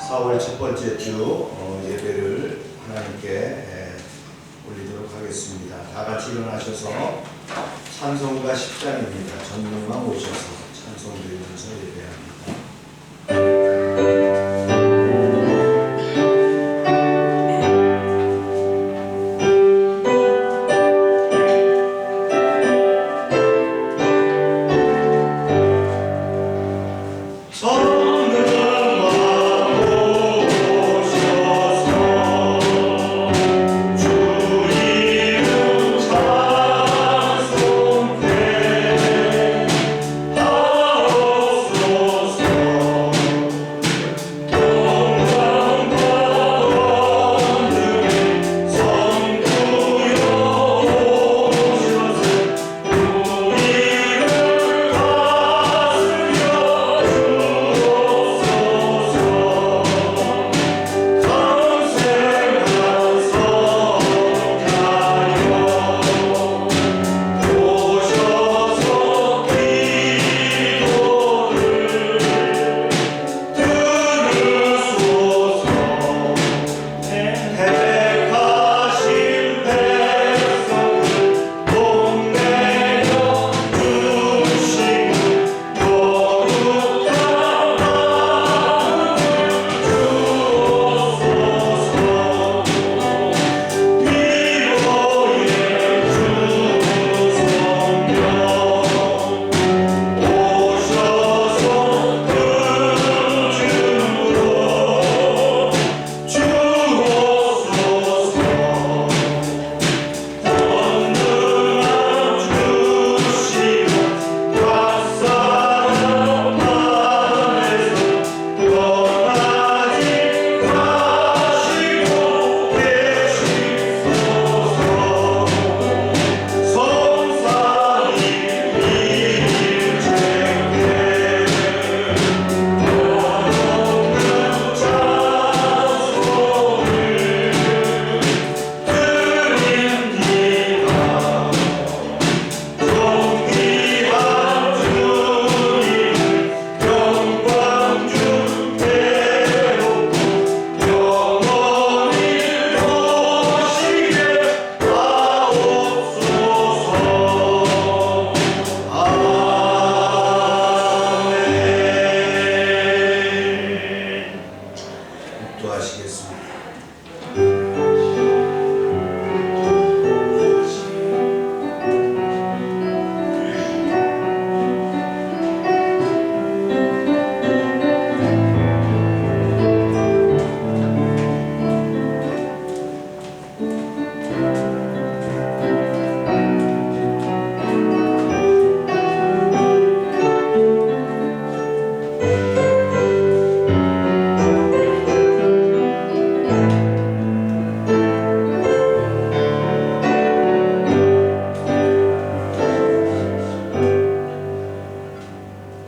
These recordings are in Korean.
4월 첫 번째 주 예배를 하나님께 올리도록 하겠습니다. 다 같이 일어나셔서 찬송가 10장입니다. 전문만 오셔서 찬송 드리면서 예배합니다.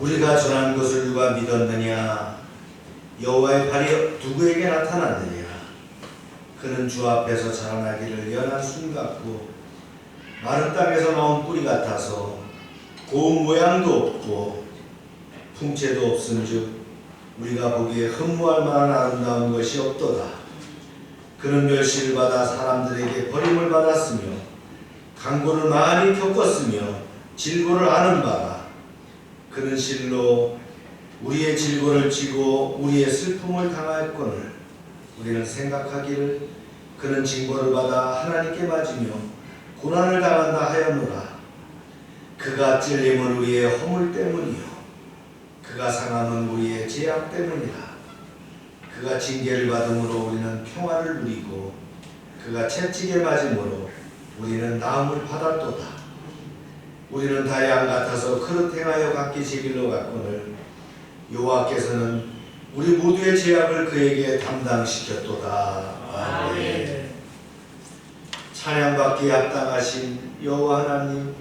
우리가 전한 것을 누가 믿었느냐? 여호와의 발이 누구에게 나타났느냐? 그는 주 앞에서 자라나기를 연한 순 같고 마른 땅에서 나온 뿌리 같아서 고운 모양도 없고 풍채도 없은즉 우리가 보기에 흠모할 만한 아름다운 것이 없도다. 그는 멸시를 받아 사람들에게 버림을 받았으며 강고를 많이 겪었으며 질고를 아는 바라. 그는 실로 우리의 질고를 지고 우리의 슬픔을 당하였거늘 우리는 생각하기를 그는 징벌을 받아 하나님께 맞으며 고난을 당한다 하였노라. 그가 찔림은 우리의 허물 때문이요 그가 상함은 우리의 죄악 때문이라. 그가 징계를 받음으로 우리는 평화를 누리고 그가 채찍에 맞음으로 우리는 나음을 받았도다. 우리는 다 양 같아서 그릇 행하여 각기 제 길로 갔거늘 여호와께서는 우리 모두의 죄악을 그에게 담당시켰도다. 아멘. 찬양받기에 합당하신 여호와 하나님,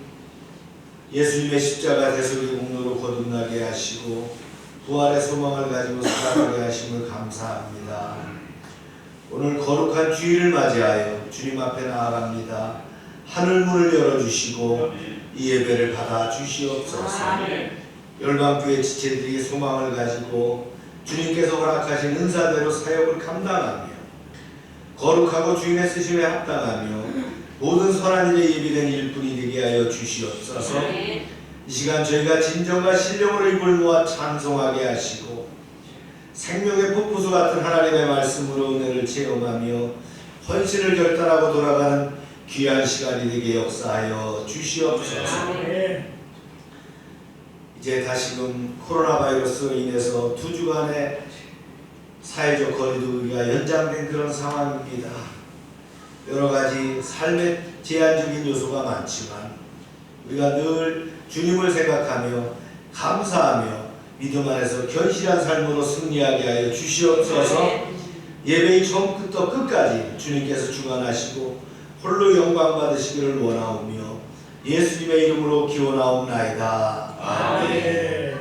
예수님의 십자가 대속의 공로로 거듭나게 하시고 부활의 소망을 가지고 살아가게 하심을 감사합니다. 오늘 거룩한 주일을 맞이하여 주님 앞에 나아갑니다. 하늘 문을 열어주시고 이 예배를 받아 주시옵소서. 열방교회 지체들이 소망을 가지고 주님께서 허락하신 은사대로 사역을 감당하며 거룩하고 주인의 쓰심에 합당하며 모든 선한 일에 예비된 일꾼이 되게 하여 주시옵소서. 이 시간 저희가 진정과 신령으로 입을 모아 찬송하게 하시고 생명의 폭포수 같은 하나님의 말씀으로 은혜를 체험하며 헌신을 결단하고 돌아가는 귀한 시간이 되게 역사하여 주시옵소서. 이제 다시금 코로나 바이러스로 인해서 2주간의 사회적 거리두기가 연장된 그런 상황입니다. 여러 가지 삶의 제한적인 요소가 많지만 우리가 늘 주님을 생각하며 감사하며 믿음 안에서 견실한 삶으로 승리하게 하여 주시옵소서. 예배의 처음부터 끝까지 주님께서 주관하시고 홀로 영광 받으시기를 원하오며 예수님의 이름으로 기원하옵나이다. 아멘.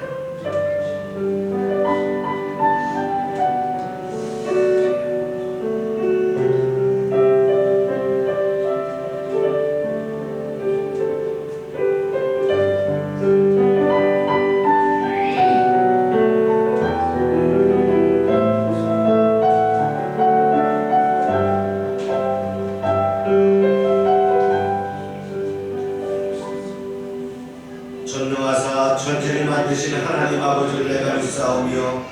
전능하사 천지를 만드신 하나님 아버지를 내가 믿사오며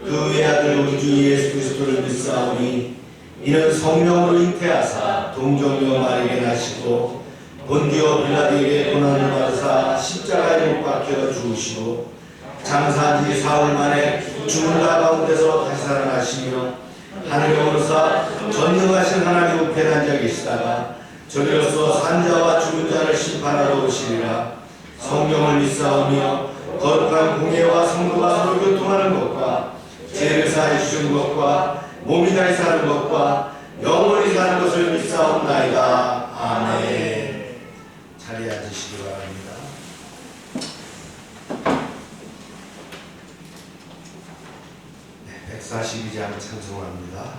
그 외아들 우리 주 예수 그리스도를 믿사오니 이는 성령으로 잉태하사 동정녀 마리아에게 나시고 본디오 빌라도에게 고난을 받으사 십자가에 못 박혀 죽으시고 장사한 지 사흘 만에 죽은 자 가운데서 다시 살아나시며 하늘에 오르사 전능하신 하나님 우편에 앉아 계시다가 저리로서 산자와 죽은 자를 심판하러 오시리라. 성경을 믿사오며 거룩한 공예와 성도가 서로 교통하는 것과 죄를 사해 주신 것과 몸이 다시 사는 것과 영원히 사는 것을 믿사옵나이다. 아멘. 자리에 앉으시기 바랍니다. 네, 142장 찬송합니다.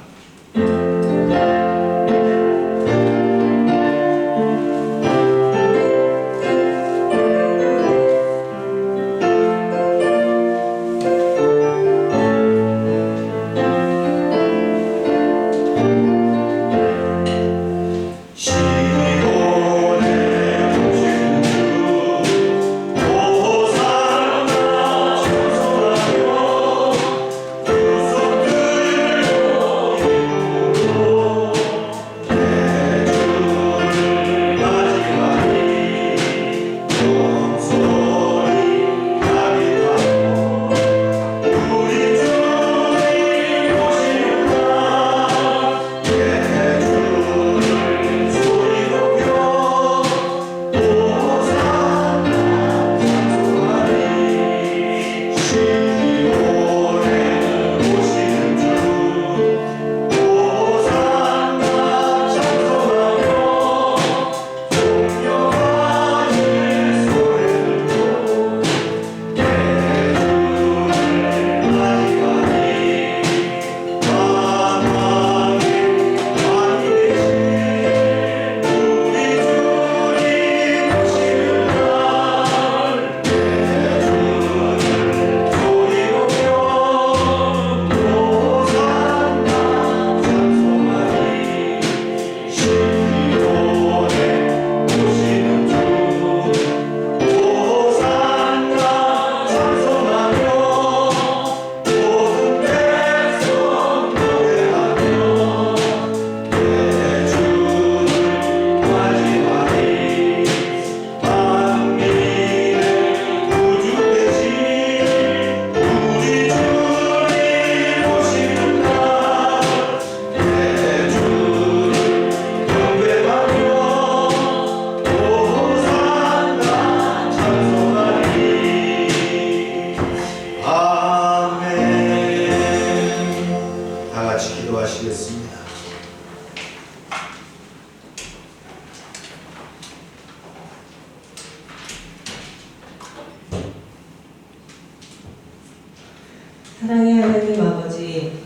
사랑의 하나님 아버지,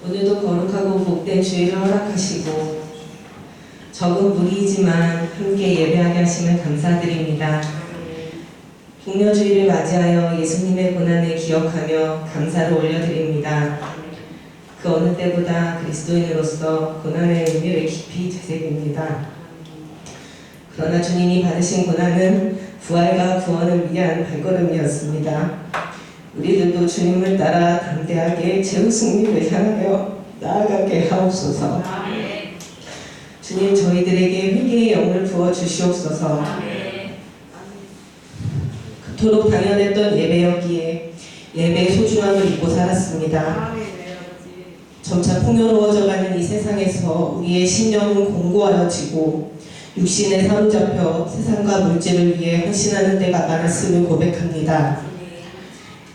오늘도 거룩하고 복된 주일을 허락하시고 적은 무리이지만 함께 예배하게 하심을 감사드립니다. 국려주의를 맞이하여 예수님의 고난을 기억하며 감사를 올려드립니다. 그 어느 때보다 그리스도인으로서 고난의 의미를 깊이 되새깁니다. 그러나 주님이 받으신 고난은 부활과 구원을 위한 발걸음이었습니다. 우리들도 주님을 따라 담대하게 최후 승리를 향하여 나아가게 하옵소서. 주님, 저희들에게 회개의 영을 부어 주시옵소서. 그토록 당연했던 예배였기에 예배의 소중함을 잊고 살았습니다. 점차 풍요로워져가는 이 세상에서 우리의 신념은 공고하여지고 육신에 사로잡혀 세상과 물질을 위해 헌신하는 때가 많았음을 고백합니다.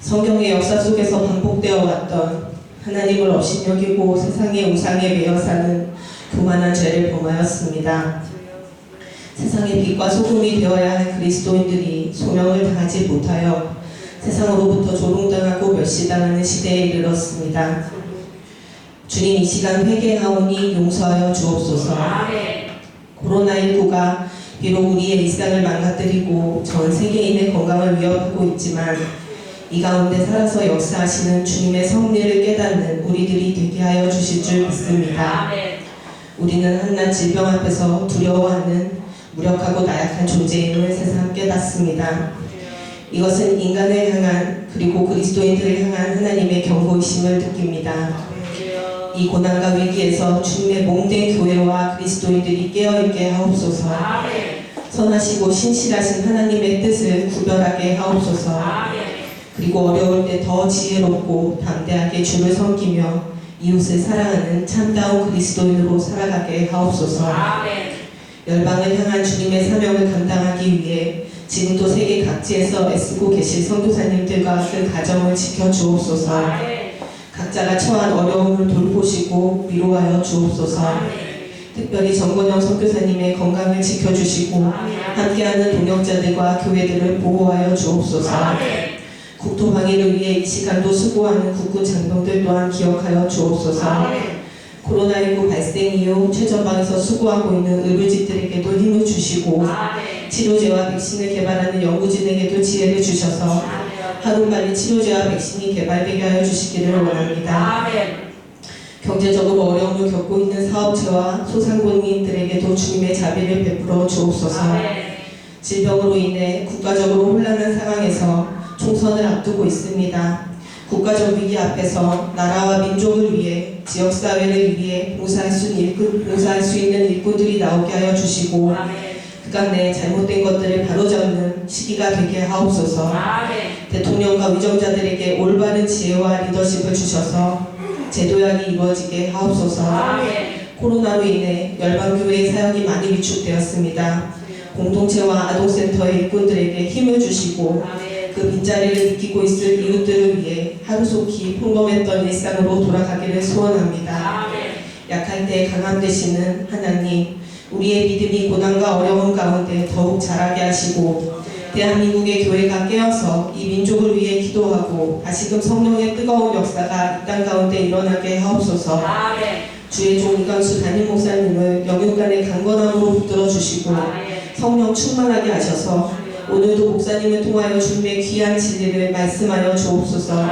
성경의 역사 속에서 반복되어 왔던 하나님을 업신여기고 세상의 우상에 매여 사는 교만한 죄를 범하였습니다. 세상의 빛과 소금이 되어야 할 그리스도인들이 소명을 다하지 못하여 세상으로부터 조롱당하고 멸시당하는 시대에 이르렀습니다. 주님, 이 시간 회개하오니 용서하여 주옵소서. 코로나19가 비록 우리의 일상을 망가뜨리고 전 세계인의 건강을 위협하고 있지만 이 가운데 살아서 역사하시는 주님의 섭리를 깨닫는 우리들이 되게 하여 주실 줄 믿습니다. 우리는 한낱 질병 앞에서 두려워하는 무력하고 나약한 존재임을 새삼 깨닫습니다. 이것은 인간을 향한 그리고 그리스도인들을 향한 하나님의 경고이심을 느낍니다. 이 고난과 위기에서 주님의 몸된 교회와 그리스도인들이 깨어있게 하옵소서. 선하시고 신실하신 하나님의 뜻을 구별하게 하옵소서. 그리고 어려울 때 더 지혜롭고 담대하게 주를 섬기며 이웃을 사랑하는 참다운 그리스도인으로 살아가게 하옵소서. 열방을 향한 주님의 사명을 감당하기 위해 지금도 세계 각지에서 애쓰고 계실 선교사님들과 그 가정을 지켜주옵소서. 각자가 처한 어려움을 돌보시고 위로하여 주옵소서. 특별히 정건영 선교사님의 건강을 지켜주시고 함께하는 동역자들과 교회들을 보호하여 주옵소서. 국토 방위를 위해 이 시간도 수고하는 국군 장병들 또한 기억하여 주옵소서. 코로나19 발생 이후 최전방에서 수고하고 있는 의료진들에게도 힘을 주시고 치료제와 백신을 개발하는 연구진에게도 지혜를 주셔서 하루빨리 치료제와 백신이 개발되게 하여 주시기를 원합니다. 경제적으로 어려움을 겪고 있는 사업체와 소상공인들에게도 주님의 자비를 베풀어 주옵소서. 질병으로 인해 국가적으로 혼란한 상황에서 총선을 앞두고 있습니다. 국가적 위기 앞에서 나라와 민족을 위해 지역사회를 위해 봉사할 수 있는 일꾼들이 나오게 하여 주시고 그간 내 잘못된 것들을 바로잡는 시기가 되게 하옵소서. 대통령과 위정자들에게 올바른 지혜와 리더십을 주셔서 제도약이 이루어지게 하옵소서. 코로나로 인해 열방교회의 사역이 많이 위축되었습니다. 공동체와 아동센터의 일꾼들에게 힘을 주시고 그 빈자리를 느끼고 있을 이웃들을 위해 하루속히 평범했던 일상으로 돌아가기를 소원합니다. 약할 때 강함 되시는 하나님, 우리의 믿음이 고난과 어려움 가운데 더욱 자라게 하시고 대한민국의 교회가 깨어서 이 민족을 위해 기도하고 다시금 성령의 뜨거운 역사가 이 땅 가운데 일어나게 하옵소서. 주의 종 이광수 담임 목사님을 영육간의 강건함으로 붙들어 주시고 성령 충만하게 하셔서 오늘도 목사님을 통하여 주님의 귀한 진리를 말씀하여 주옵소서.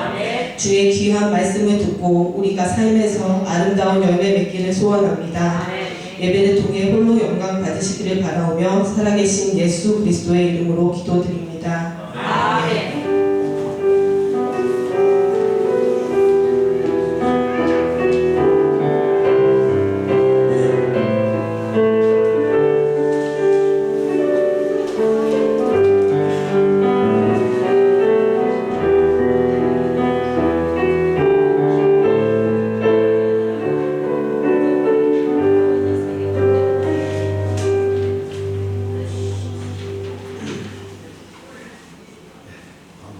주의 귀한 말씀을 듣고 우리가 삶에서 아름다운 열매 맺기를 소원합니다. 예배를 통해 홀로 영광 받으시기를 바라오며 살아계신 예수 그리스도의 이름으로 기도드립니다. 아멘.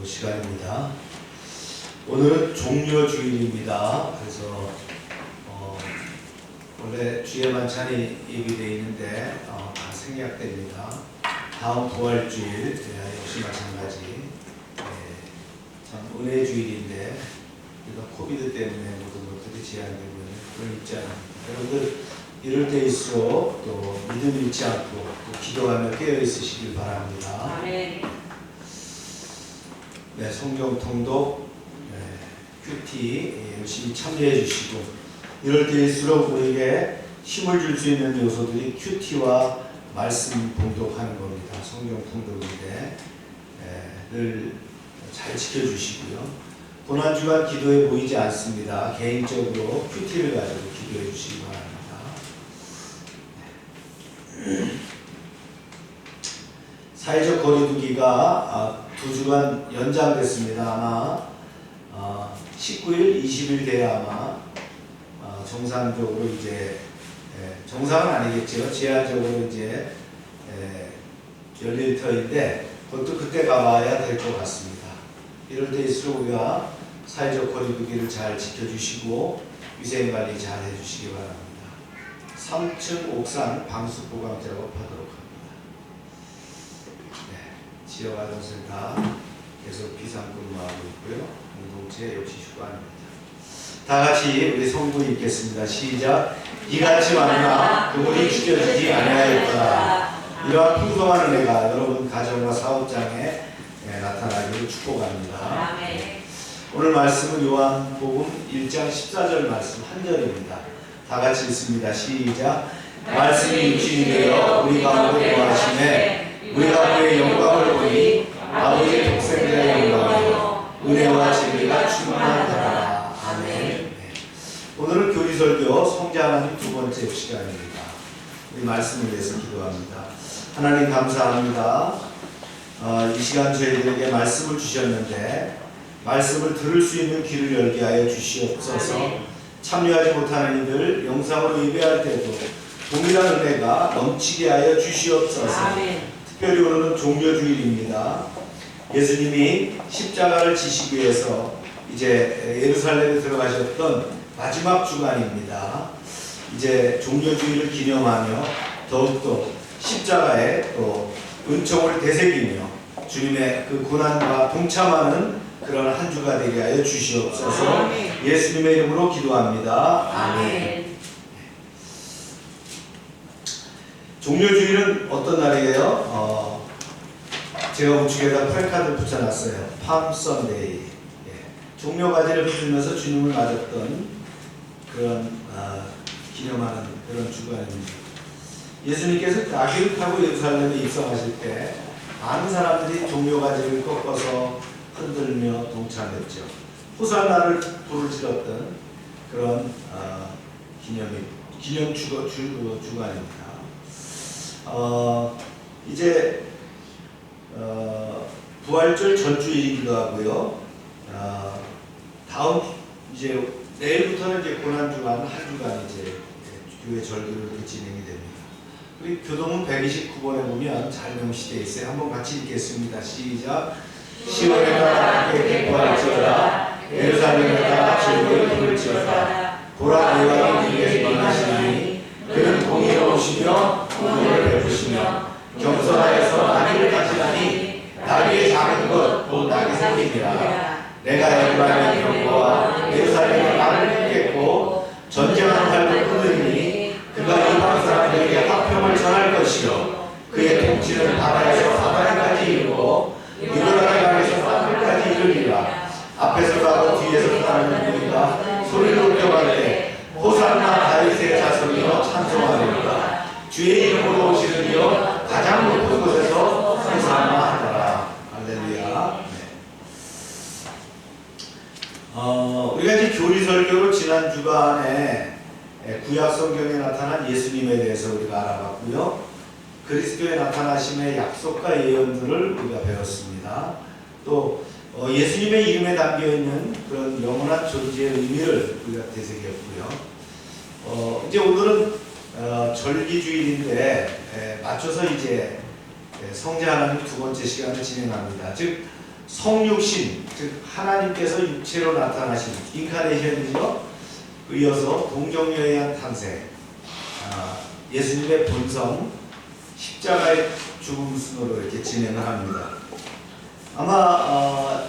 시간입니다. 오늘은 종려주일입니다. 그래서 원래 주의 반찬이 예비되어 있는데 다 생략됩니다. 다음 부활주일 역시 마찬가지. 참 은혜 주일인데 우리가 코비드 때문에 모든 것들이 제한되고 있는 그런 입장입니다. 여러분들 이럴 때일수록 또 믿음 잃지 않고 또 기도하며 깨어 있으시길 바랍니다. 아멘. 네, 성경 통독, 큐티 열심히 참여해 주시고, 이럴 때일수록 우리에게 힘을 줄 수 있는 요소들이 큐티와 말씀 봉독하는 겁니다. 성경 통독인데 늘 잘 지켜주시고요. 고난주간 기도에 모이지 않습니다. 개인적으로 큐티를 가지고 기도해 주시기 바랍니다. 사회적 거리두기가 2주간 연장됐습니다. 아마 19일, 20일 돼야 아마 정상적으로 이제 정상은 아니겠죠. 제한적으로 이제 열릴 터인데 그것도 그때 가봐야 될 것 같습니다. 이럴 때일수록 우리가 사회적 거리두기를 잘 지켜주시고 위생관리 잘 해주시기 바랍니다. 3층 옥상 방수보강 작업하도록 합니다. 지역아동센터 계속 비상근무하고 있고요. 공동체 역시 휴관입니다. 다 같이 우리 성부 읽겠습니다. 시작. 이같이 만나 그물이 죽여지지 아니하였더라. 이러한 풍성한 은혜가 여러분 가정과 사업장에 나타나기를 축복합니다. 오늘 말씀은 요한복음 1장 14절 말씀 한 절입니다. 다 같이 읽습니다. 시작. 말씀이 육신이 되어 우리 가운데 거하심에 우리가 그의 영광을 보니 아버지의 독생자의 영광이요 은혜와 진리가 충만하더라. 아멘. 오늘은 교리설교 성자 하나님 두 번째 시간입니다. 우리 말씀을 위해서 기도합니다. 하나님 감사합니다. 이 시간 저희들에게 말씀을 주셨는데 말씀을 들을 수 있는 귀를 열게 하여 주시옵소서. 참여하지 못하는 이들 영상으로 예배할 때도 동일한 은혜가 넘치게 하여 주시옵소서. 아멘. 특별히 오늘은 종려주일입니다. 예수님이 십자가를 지시기 위해서 이제 예루살렘에 들어가셨던 마지막 주간입니다. 이제 종려주일을 기념하며 더욱더 십자가에 또 은총을 되새기며 주님의 그 고난과 동참하는 그런 한 주가 되게 하여 주시옵소서. 아멘. 예수님의 이름으로 기도합니다. 아멘. 종려주일은 어떤 날이에요? 제가 우측에다 프레카드를 붙여놨어요. 팜 선데이. 종려가지를 휘두르면서 주님을 맞았던 그런 기념하는 그런 주간입니다. 예수님께서 나귀를 타고 예루살렘에 입성하실 때 많은 사람들이 종려가지를 꺾어서 흔들며 동참했죠. 호산나를 불을 질렀던 그런 기념 주간입니다. 이제 부활절 전주일이기도 하고요. 다음 이제 내일부터는 이제 고난주간 한 주간 이제 교회 절기로 이렇게 진행이 됩니다. 우리 교동문 129번에 보면 잘 명시되어 있어요. 한번 같이 읽겠습니다. 시작. 시온에 따라 함께 기뻐할지어다. 예루살렘에 따라 즐거이 부를지어다. 보라 내 왕이 네게 임하시나니 그는 공의로우시며 공의를 베푸시며 겸손하여서 나귀를 가지나니 나귀의 작은 것 곧 나귀 새끼니라. 내가 예루살렘의 경고와 예루살렘의 말을 듣겠고 전쟁하는 활도 끊으리니 그가 이방 사람들에게 화평을 전할 것이요 그의 통치는 바다에서 바다에까지 이르고 이르라의 강에서 땅끝까지 이르리라. 앞에서 가고 뒤에서 따르는 누이가 소리를 높여가되 호산나 다윗의 자손이여 찬송하리로다. 주의 이름으로 오시는 이여 가장 높은 곳에서 호산나 하더라. 할렐루야. 우리가 이제 교리설교로 지난 주간에 구약 성경에 나타난 예수님에 대해서 우리가 알아봤고요. 그리스도의 나타나심의 약속과 예언들을 우리가 배웠습니다. 또 예수님의 이름에 담겨있는 그런 영원한 존재의 의미를 우리가 되새겼고요. 이제 오늘은 절기주일인데 맞춰서 이제 성자 하나님 두 번째 시간을 진행합니다. 즉 성육신, 즉 하나님께서 육체로 나타나신 인카네이션이죠. 이어서 동정녀에 의한 탄생, 예수님의 본성, 십자가의 죽음 순으로 이렇게 진행을 합니다. 아마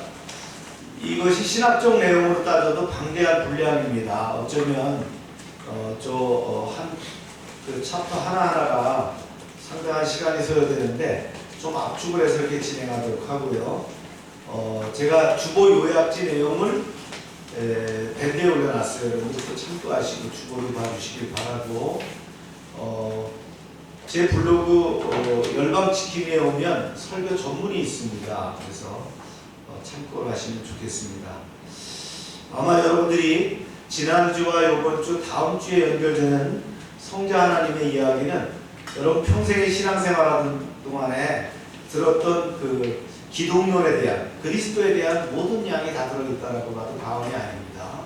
이것이 신학적 내용으로 따져도 방대한 분량입니다. 어쩌면 그 챕터 하나하나가 상당한 시간이 소요되는데 좀 압축을 해서 이렇게 진행하도록 하고요. 제가 주보 요약지 내용을 밴드에 올려놨어요. 여러분들도 참고하시고 주보를 봐주시길 바라고, 제 블로그 열방지킴이에 오면 설교 전문이 있습니다. 그래서 참고를 하시면 좋겠습니다. 아마 여러분들이 지난주와 이번주 다음주에 연결되는 성자 하나님의 이야기는 여러분 평생의 신앙생활하는 동안에 들었던 그 기독론에 대한, 그리스도에 대한 모든 양이 다 들어있다라고 봐도 과언이 아닙니다.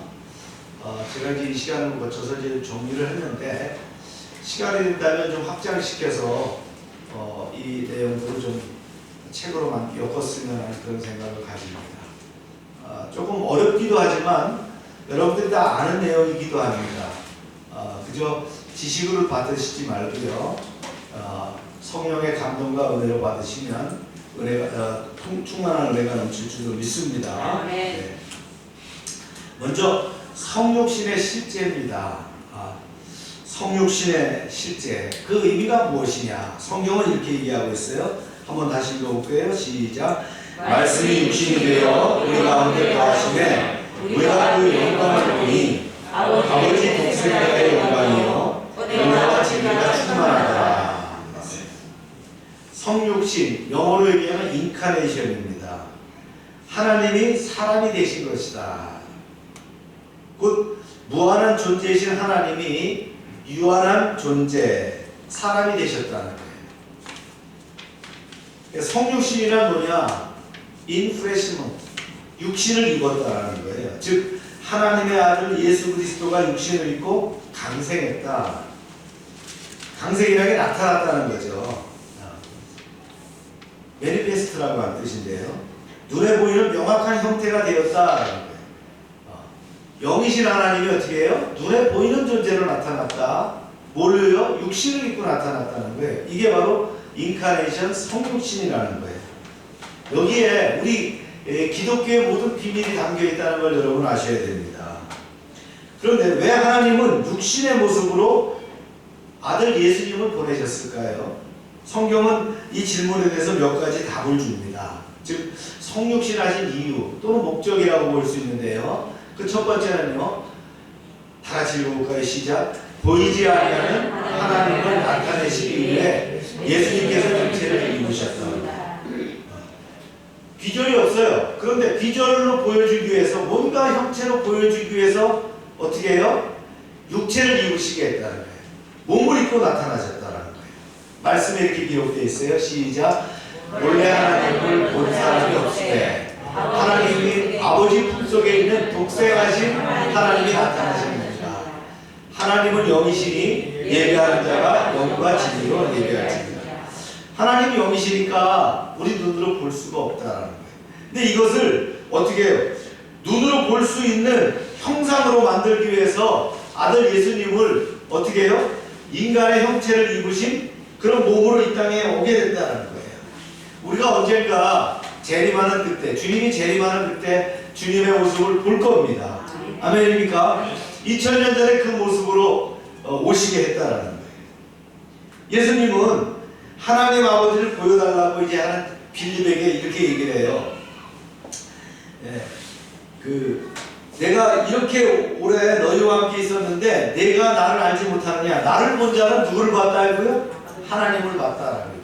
제가 이제 이 시간을 거쳐서 이제 정리를 했는데, 시간이 된다면 좀 확장시켜서 이 내용들을 좀 책으로 엮었으면 하는 그런 생각을 가집니다. 조금 어렵기도 하지만 여러분들이 다 아는 내용이기도 합니다. 그저 지식으로 받으시지 말고요, 성령의 감동과 은혜를 받으시면 은혜가 충만한 은혜가 넘칠 줄로 믿습니다. 네. 먼저 성육신의 실제입니다. 성육신의 실제, 그 의미가 무엇이냐? 성경은 이렇게 얘기하고 있어요. 한번 다시 읽어볼게요. 시작. 말씀이 육신이 되어 우리 가운데 거하심에 우리가 그 영광을 보니 아버지 독생자의 영광이요 은혜와 진리가 충만하더라. 성육신, 영어로 얘기하면 인카네이션입니다. 하나님이 사람이 되신 것이다. 곧 무한한 존재이신 하나님이 유한한 존재, 사람이 되셨다는 거예요. 성육신이란 뭐냐? 인프레시먼트, 육신을 입었다라는 거예요. 즉 하나님의 아들 예수 그리스도가 육신을 입고 강생했다. 강생이라는 게 나타났다는 거죠. 매니페스트라고 하는 뜻인데요. 눈에 보이는 명확한 형태가 되었다라는 거예요. 영이신 하나님이 어떻게 해요? 눈에 보이는 존재로 나타났다. 뭘로요? 육신을 입고 나타났다는 거예요. 이게 바로 인카네이션, 성육신이라는 거예요. 여기에 우리 기독교의 모든 비밀이 담겨 있다는 걸 여러분 아셔야 됩니다. 그런데 왜 하나님은 육신의 모습으로 아들 예수님을 보내셨을까요? 성경은 이 질문에 대해서 몇 가지 답을 줍니다. 즉 성육신 하신 이유 또는 목적이라고 볼 수 있는데요. 그 첫 번째는요, 다 같이 읽어볼까요? 시작. 보이지 아니하는 하나님을 나타내시기 위해 예수님께서 육체를 입으셨다. 비전이 없어요. 그런데 비전으로 보여주기 위해서, 뭔가 형체로 보여주기 위해서 어떻게 해요? 육체를 입으시게 했다는 거예요. 몸을 입고 나타나셨다는 거예요. 말씀에 이렇게 기록되어 있어요. 시작. 원래 하나님을 본 사람이 없으되 하나님이 아버지 품속에 있는 독생하신 하나님이 나타나십니다. 하나님은 영이시니 예배하는 자가 영과 진리로 예배할지니라. 하나님이 영이시니까 우리 눈으로 볼 수가 없다라는 거예요. 근데 이것을 어떻게 해요? 눈으로 볼 수 있는 형상으로 만들기 위해서 아들 예수님을 어떻게 해요? 인간의 형체를 입으신 그런 몸으로 이 땅에 오게 된다는 거예요. 우리가 언젠가 재림하는 그때, 주님이 재림하는 그때 주님의 모습을 볼 겁니다. 아멘입니까? 2000년 전에 그 모습으로 오시게 했다라는 거예요. 예수님은 하나님 아버지를 보여달라고 이제 하는 빌립에게 이렇게 얘기를 해요. 내가 이렇게 오래 너희와 함께 있었는데 내가 나를 알지 못하느냐? 나를 본 자는 누구를 봤다고요? 하나님을 봤다라는 거예요.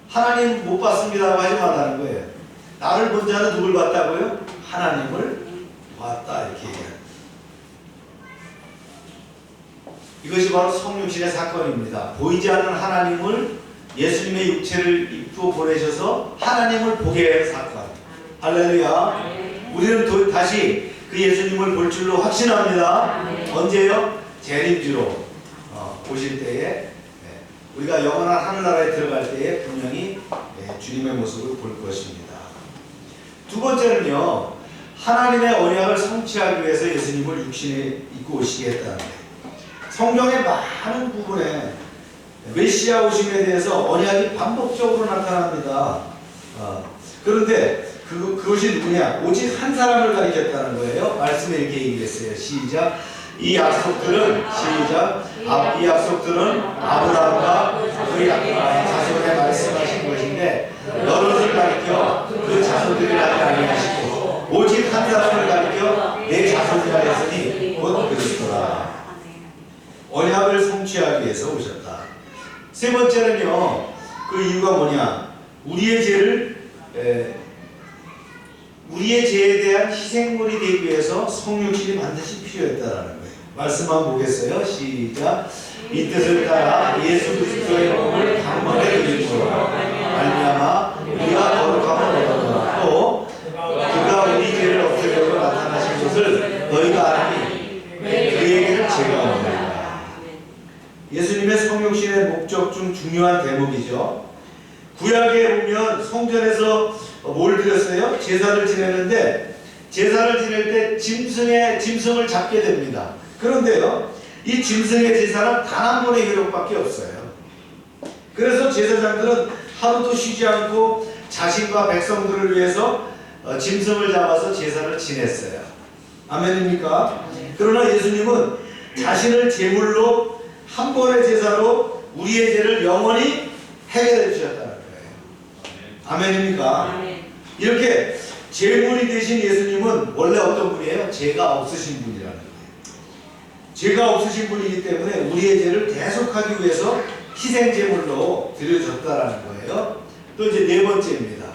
하나님 못 봤습니다라고 하지 말라는 거예요. 나를 본 자는 누굴 봤다고요? 하나님을 봤다, 이렇게 얘기해요. 이것이 바로 성육신의 사건입니다. 보이지 않는 하나님을 예수님의 육체를 입고 보내셔서 하나님을 보게 한 사건. 할렐루야. 우리는 다시 그 예수님을 볼 줄로 확신합니다. 언제요? 재림주로 오실 때에, 우리가 영원한 하늘나라에 들어갈 때에 분명히 주님의 모습을 볼 것입니다. 두 번째는요, 하나님의 언약을 성취하기 위해서 예수님을 육신에 입고 오시게 했다는 거예요. 성경의 많은 부분에 메시아 오심에 대해서 언약이 반복적으로 나타납니다. 그런데 그것이 누구냐? 오직 한 사람을 가리켰다는 거예요. 말씀에 이렇게 얘기했어요. 시작. 이 약속들은 이 약속들은 아브라함과 그의 자손에 말씀하신 것인데 너를 가리켜 그 자손들이라 하지 아니하시고 오직 한 사람을 가리켜 내 자손이라 했으니 곧 그리스도라. 언약을 성취하기 위해서 오셨다. 세 번째는요, 그 이유가 뭐냐? 우리의 죄에 대한 희생물이 되기 위해서 성육신이 반드시 필요했다라는 거예요. 말씀 한번 보겠어요. 시작. 이 뜻을 따라 예수 그리스도의 몸을 단번에 드림으로 말미암아 우리가 거룩함을 얻었노라. 또 그가 우리 죄를 없애려고 나타나신 것을 너희가 아니 그에게를 제가 얻으리라. 예수님의 성육신의 목적 중 중요한 대목이죠. 구약에 보면 성전에서 뭘 드렸어요? 제사를 지내는데 제사를 지낼 때 짐승을 잡게 됩니다. 그런데요, 이 짐승의 제사는 단 한 번의 기록밖에 없어요. 그래서 제사장들은 하루도 쉬지 않고 자신과 백성들을 위해서 짐승을 잡아서 제사를 지냈어요. 아멘입니까? 그러나 예수님은 자신을 제물로 한 번의 제사로 우리의 죄를 영원히 해결해 주셨다는 거예요. 아멘입니까? 이렇게 제물이 되신 예수님은 원래 어떤 분이에요? 죄가 없으신 분이라는 거예요. 죄가 없으신 분이기 때문에 우리의 죄를 대속하기 위해서 희생제물로 드려졌다라는 거예요. 또 이제 네 번째입니다.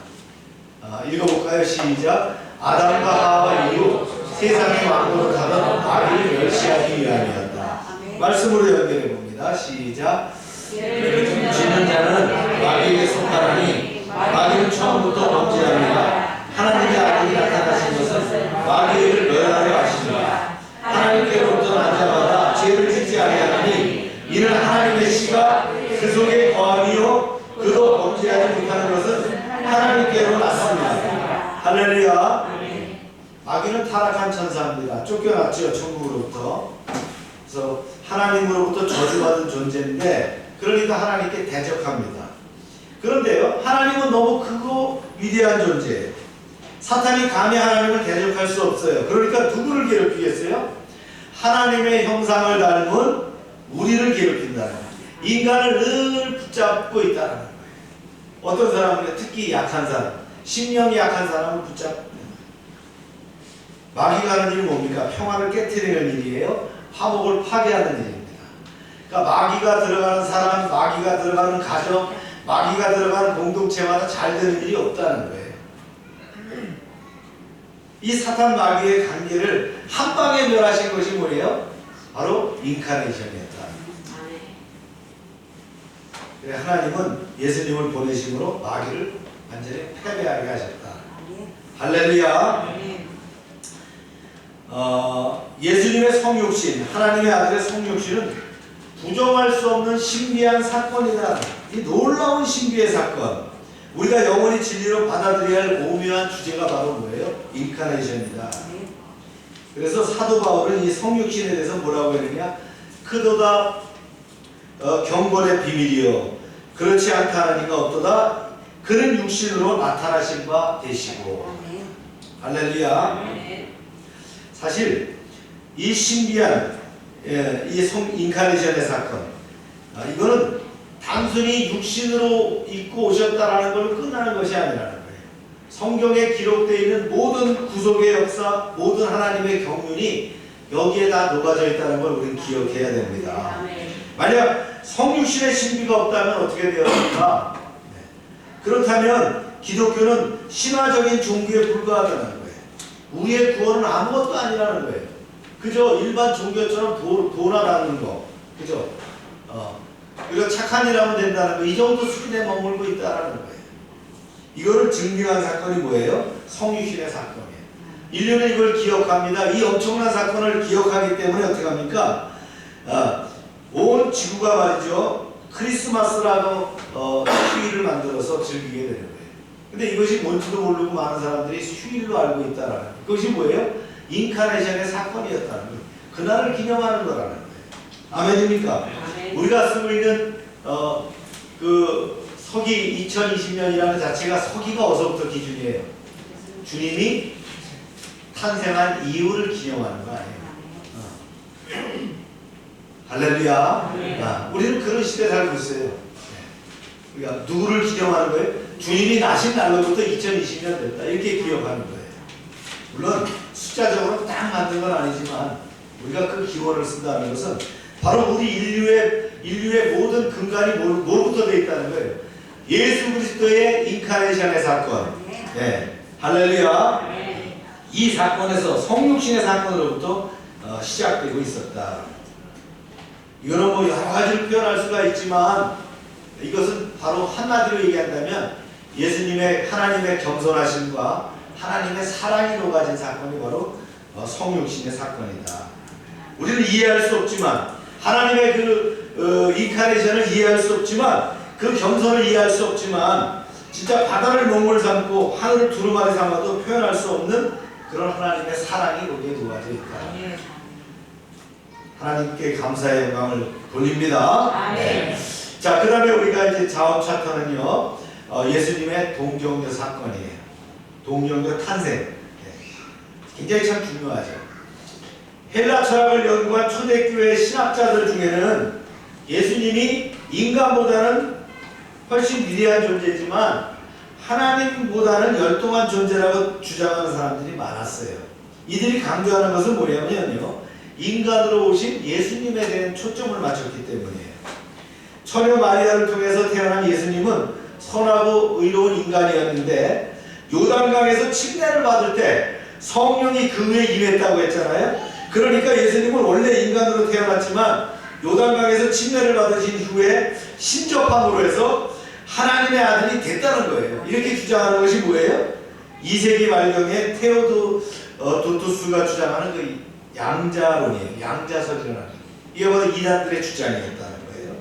읽어볼까요? 시작. 아담과 하와 이후 세상의 왕노릇 하던 마귀를 멸시하기 위함이었다. 말씀으로 연결해 봅니다. 시작. 지는 자는 마귀에게 속하나니 마귀는 처음부터 범죄합니다. 하나님의 아들이 나타나신 것은 마귀를 멸하려 하십니다. 하나님께로부터 난 자마다 죄를 짓지 아니하나니 이는 하나님의 씨가 그 속에 거함이요 그도 범죄하지 못하는 것은 하나님께로 났습니다. 할렐루야. 마귀는 타락한 천사입니다. 쫓겨났죠, 천국으로부터. 그래서 하나님으로부터 저주받은 존재인데 그러니까 하나님께 대적합니다. 그런데요, 하나님은 너무 크고 위대한 존재예요. 사탄이 감히 하나님을 대적할 수 없어요. 그러니까 누구를 괴롭히겠어요? 하나님의 형상을 닮은 우리를 괴롭힌다는 거예요. 인간을 늘 붙잡고 있다는 거예요. 어떤 사람은 특히 약한 사람, 심령이 약한 사람을 붙잡고 있는 거예요. 마귀가 하는 일이 뭡니까? 평화를 깨트리는 일이에요. 화목을 파괴하는 일입니다. 그러니까 마귀가 들어가는 사람, 마귀가 들어가는 가정, 마귀가 들어가는 공동체마다 잘 되는 일이 없다는 거예요. 이 사탄 마귀의 관계를 한 방에 멸하신 것이 뭐예요? 바로 인카네이션이었다. 그래, 하나님은 예수님을 보내심으로 마귀를 완전히 패배하게 하셨다. 할렐루야. 예수님의 성육신, 하나님의 아들의 성육신은 부정할 수 없는 신비한 사건이다. 이 놀라운 신비의 사건. 우리가 영원히 진리로 받아들여야 할 오묘한 주제가 바로 뭐예요? 인카네이션이다. 그래서 사도 바울은 이 성육신에 대해서 뭐라고 했느냐? 크도다 경건의 비밀이요 그렇지 않다 하니까 없도다 그는 육신으로 나타나신 바 되시고. 할렐루야. 사실 이 신비한 이 인카네이션의 사건, 이거는 단순히 육신으로 입고 오셨다라는 걸 끝나는 것이 아니라는 거예요. 성경에 기록되어 있는 모든 구속의 역사, 모든 하나님의 경륜이 여기에 다 녹아져 있다는 걸 우리는 기억해야 됩니다. 만약 성육신의 신비가 없다면 어떻게 되었을까? 그렇다면 기독교는 신화적인 종교에 불과하다는 거예요. 우리의 구원은 아무것도 아니라는 거예요. 그저 일반 종교처럼 도나 닦는 거, 그죠? 우리가 착한 일 하면 된다는 거, 이 정도 수준에 머물고 있다는 거예요. 이거를 증명한 사건이 뭐예요? 성육신의 사건이에요. 인류는 이걸 기억합니다. 이 엄청난 사건을 기억하기 때문에 어떻게 합니까? 온 지구가 말이죠, 크리스마스라고 휴일을 만들어서 즐기게 되는 거예요. 근데 이것이 뭔지도 모르고 많은 사람들이 휴일로 알고 있다라는 거예요. 그것이 뭐예요? 인카네이션의 사건이었다는 거예요. 그날을 기념하는 거라는 거예요. 아멘입니까? 우리가 쓰고 있는 그 서기 2020년이라는 자체가 서기가 어서부터 기준이에요. 주님이 탄생한 이유를 기념하는 거 아니에요. 할렐루야. 우리는 그런 시대에 살고 있어요. 우리가 누구를 기념하는 거예요? 주님이 나신 날로부터 2020년 됐다. 이렇게 기억하는 거예요. 물론 숫자적으로 딱 맞는 건 아니지만 우리가 그 기원을 쓴다는 것은 바로 우리 인류의 모든 근간이 뭐부터 되어 있다는 거예요. 예수 그리스도의 인카네이션의 사건. 네. 할렐루야. 이 사건에서 성육신의 사건으로부터 시작되고 있었다. 이거는 뭐 여러 가지로 표현할 수가 있지만 이것은 바로 한마디로 얘기한다면 예수님의 하나님의 겸손하심과 하나님의 사랑이 녹아진 사건이 바로 성육신의 사건이다. 우리는 이해할 수 없지만 하나님의 그 인카네이션을 이해할 수 없지만 그 겸손을 이해할 수 없지만 진짜 바다를 몽골 삼고 하늘을 두루마리 삼아도 표현할 수 없는 그런 하나님의 사랑이 거기에 녹아져 있다. 하나님께 감사의 영광을 돌립니다. 네. 자, 그 다음에 우리가 이제 다음 차터는요, 예수님의 동정녀 사건이에요. 동정녀 탄생. 네. 굉장히 참 중요하죠. 헬라 철학을 연구한 초대교회 신학자들 중에는 예수님이 인간보다는 훨씬 위대한 존재지만 하나님보다는 열등한 존재라고 주장하는 사람들이 많았어요. 이들이 강조하는 것은 뭐냐면요, 인간으로 오신 예수님에 대한 초점을 맞췄기 때문이에요. 처녀 마리아를 통해서 태어난 예수님은 선하고 의로운 인간이었는데 요단강에서 침례를 받을 때 성령이 그 위에 임했다고 했잖아요. 그러니까 예수님은 원래 인간으로 태어났지만 요단강에서 침례를 받으신 후에 신접함으로 해서 하나님의 아들이 됐다는 거예요. 이렇게 주장하는 것이 뭐예요? 2세기 말경에 도투스가 주장하는 그 양자론이에요. 양자설이라는 거. 이게 바로 이단들의 주장이었다는 거예요.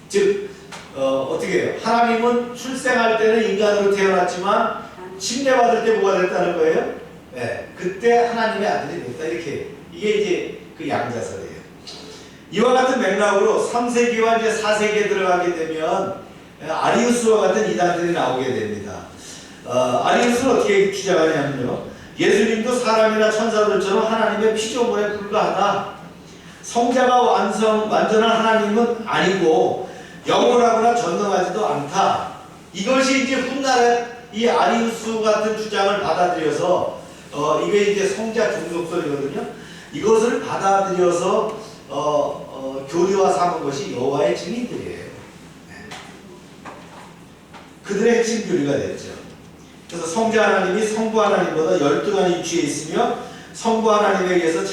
즉 어떻게 해요? 하나님은 출생할 때는 인간으로 태어났지만 침례받을 때 뭐가 됐다는 거예요? 네, 그때 하나님의 아들이 됐다. 이렇게 이게 이제 그 양자설이에요. 이와 같은 맥락으로 3세기와 이제 4세기에 들어가게 되면 아리우스와 같은 이단들이 나오게 됩니다. 아리우스는 어떻게 주장하냐면요, 예수님도 사람이나 천사들처럼 하나님의 피조물에 불과하다. 성자가 완전한 하나님은 아니고 영원하거나 전능하지도 않다. 이것이 이제 훗날에 이 아리우스 같은 주장을 받아들여서 이게 이제 성자 종속설이거든요. 이것을 받아들여서 교리화 삼은 것이 여호와의 증인들이에요. 그들의 핵심 교리가 됐죠. 그래서 성자 하나님이 성부 하나님보다 열등한 위치에 있으며 성부 하나님에 의해서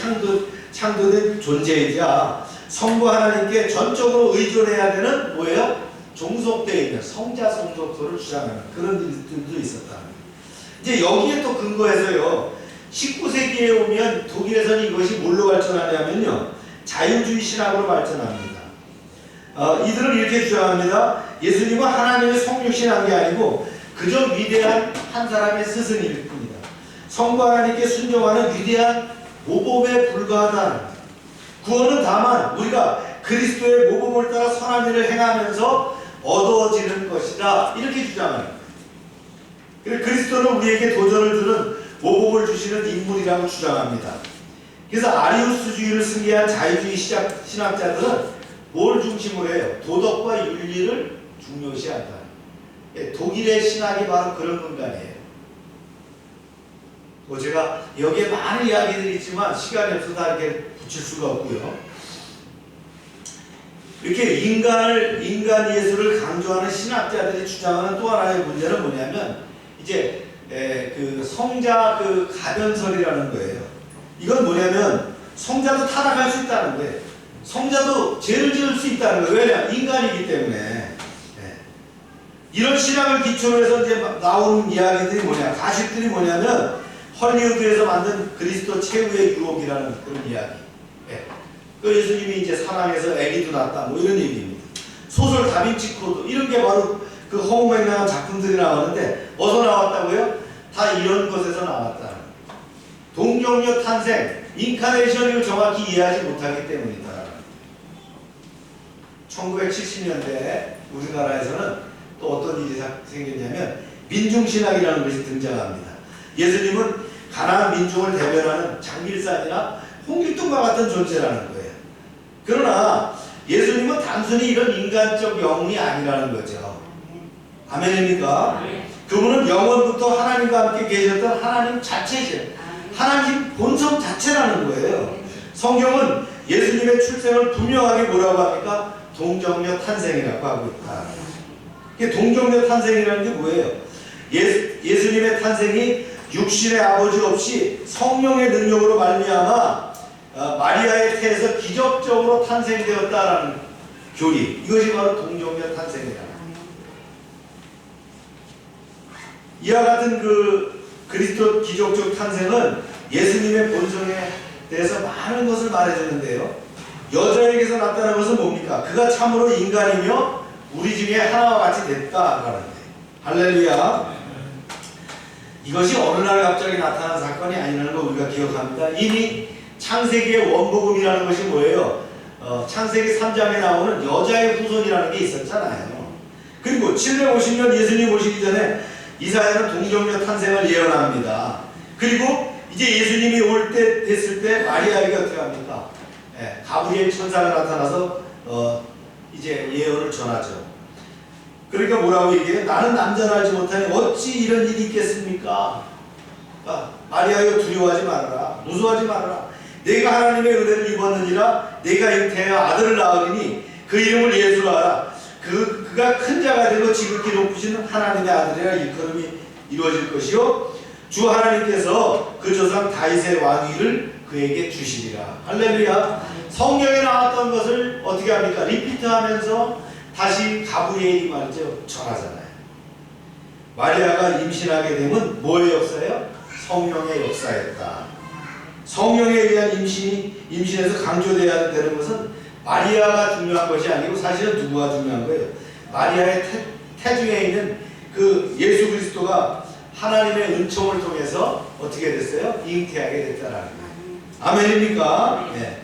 창조된 존재이자 성부 하나님께 전적으로 의존해야 되는 뭐예요? 종속되어 있는 성자 종속소를 주장하는 그런 일들도 있었다는 거예요. 이제 여기에 또 근거해서요, 19세기에 오면 독일에서는 이것이 뭘로 발전하냐면요, 자유주의 신학으로 발전합니다. 이들은 이렇게 주장합니다. 예수님은 하나님의 성육신한 게 아니고 그저 위대한 한 사람의 스승일 뿐이다. 성부 하나님께 순종하는 위대한 모범에 불과하다. 구원은 다만 우리가 그리스도의 모범을 따라 선한 일을 행하면서 얻어지는 것이다. 이렇게 주장합니다. 그리스도는 우리에게 도전을 주는 모범을 주시는 인물이라고 주장합니다. 그래서 아리우스주의를 승계한 자유주의 신학자들은 뭘 중심으로 해요? 도덕과 윤리를 중요시한다. 독일의 신학이 바로 그런 근간이에요. 뭐 제가 여기에 많은 이야기들이 있지만 시간이 없어서 다 이렇게 붙일 수가 없고요. 이렇게 인간 예술을 강조하는 신학자들이 주장하는 또 하나의 문제는 뭐냐면 이제 그 성자 그 가변설이라는 거예요. 이건 뭐냐면 성자도 타락할 수 있다는 거예요. 성자도 죄를 지을 수 있다는 거예요. 왜냐? 인간이기 때문에. 이런 신학을 기초로 해서 이제 나오는 이야기들이 뭐냐, 가십들이 뭐냐면 헐리우드에서 만든 그리스도 최후의 유혹이라는 그런 이야기. 그 예수님이 이제 사랑해서 아기도 낳았다, 뭐 이런 얘기입니다. 소설 다빈치 코드 이런 게 바로 그 허무맹랑한 작품들이 나왔는데 어디서 나왔다고요? 다 이런 것에서 나왔다. 동정녀 탄생, 인카네이션을 정확히 이해하지 못하기 때문이다. 1970년대에 우리나라에서는 또 어떤 일이 생겼냐면 민중신학이라는 것이 등장합니다. 예수님은 가나안 민중을 대변하는 장밀산이나 홍길동과 같은 존재라는 거예요. 그러나 예수님은 단순히 이런 인간적 영웅이 아니라는 거죠. 아멘입니까? 그분은 영원부터 하나님과 함께 계셨던 하나님 자체죠. 하나님 본성 자체라는 거예요. 성경은 예수님의 출생을 분명하게 뭐라고 합니까? 동정녀 탄생이라고 하고 있다. 이게 동정녀 탄생이라는 게 뭐예요? 예수님의 탄생이 육신의 아버지 없이 성령의 능력으로 말미암아 마리아의 태에서 기적적으로 탄생되었다라는 교리. 이것이 바로 동정녀 탄생이라는 거예요. 이와 같은 그리스도 기적적 탄생은 예수님의 본성에 대해서 많은 것을 말해주는데요. 여자에게서 나타난 것은 뭡니까? 그가 참으로 인간이며 우리 중에 하나와 같이 됐다라는 거예요. 할렐루야. 이것이 어느 날 갑자기 나타난 사건이 아니라는 걸 우리가 기억합니다. 이미 창세기의 원복음이라는 것이 뭐예요? 창세기 3장에 나오는 여자의 후손이라는 게 있었잖아요. 그리고 750년 예수님 오시기 전에 이사야는 동정녀 탄생을 예언합니다. 그리고 이제 예수님이 올 때 됐을 때 마리아에게 어떻게 합니까? 가브리엘 천사가 나타나서 이제 예언을 전하죠. 그러니까 뭐라고 얘기해요? 나는 남자를 알지 못하니 어찌 이런 일이 있겠습니까? 마리아여 두려워하지 말아라. 무서워하지 말아라. 내가 하나님의 은혜를 입었느니라. 내가 잉태하여 아들을 낳으리니 그 이름을 예수로 하라. 그가 큰 자가 되고 지극히 높으신 하나님의 아들이라 일컬음이 이루어질 것이요 주 하나님께서 그 조상 다윗의 왕위를 그에게 주시리라. 할렐루야. 성경에 나왔던 것을 어떻게 합니까? 리피트하면서 다시 가브리엘이 말이죠 전하잖아요. 마리아가 임신하게 되면 뭐의 역사예요? 성령의 역사였다. 성령에 의한 임신에서 강조되어야 되는 것은 마리아가 중요한 것이 아니고 사실은 누구가 중요한 거예요? 마리아의 태중에 있는 그 예수 그리스도가 하나님의 은총을 통해서 어떻게 됐어요? 잉태하게 됐다라는 거예요. 아멘입니까? 네.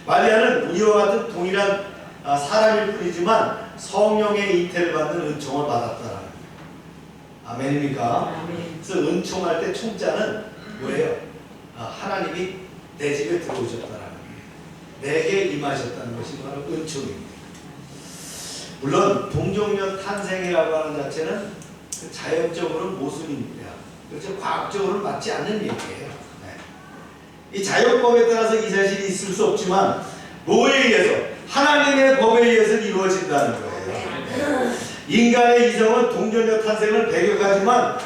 마리아는 우리와 같은 동일한 사람일 뿐이지만 성령의 잉태를 받는 은총을 받았다라는 거예요. 아멘입니까? 그래서 은총할 때 총자는 뭐예요? 하나님이 내 집에 들어오셨다라는 거예요. 내게 임하셨다는 것이 바로 은총입니다. 물론 동정녀 탄생이라고 하는 자체는 자연적으로 모순입니다. 그렇죠? 과학적으로는 맞지 않는 얘기예요. 네. 이 자연법에 따라서 이 사실이 있을 수 없지만 뭐에 의해서? 하나님의 법에 의해서 이루어진다는 거예요. 네. 인간의 이성은 동정녀 탄생을 배격하지만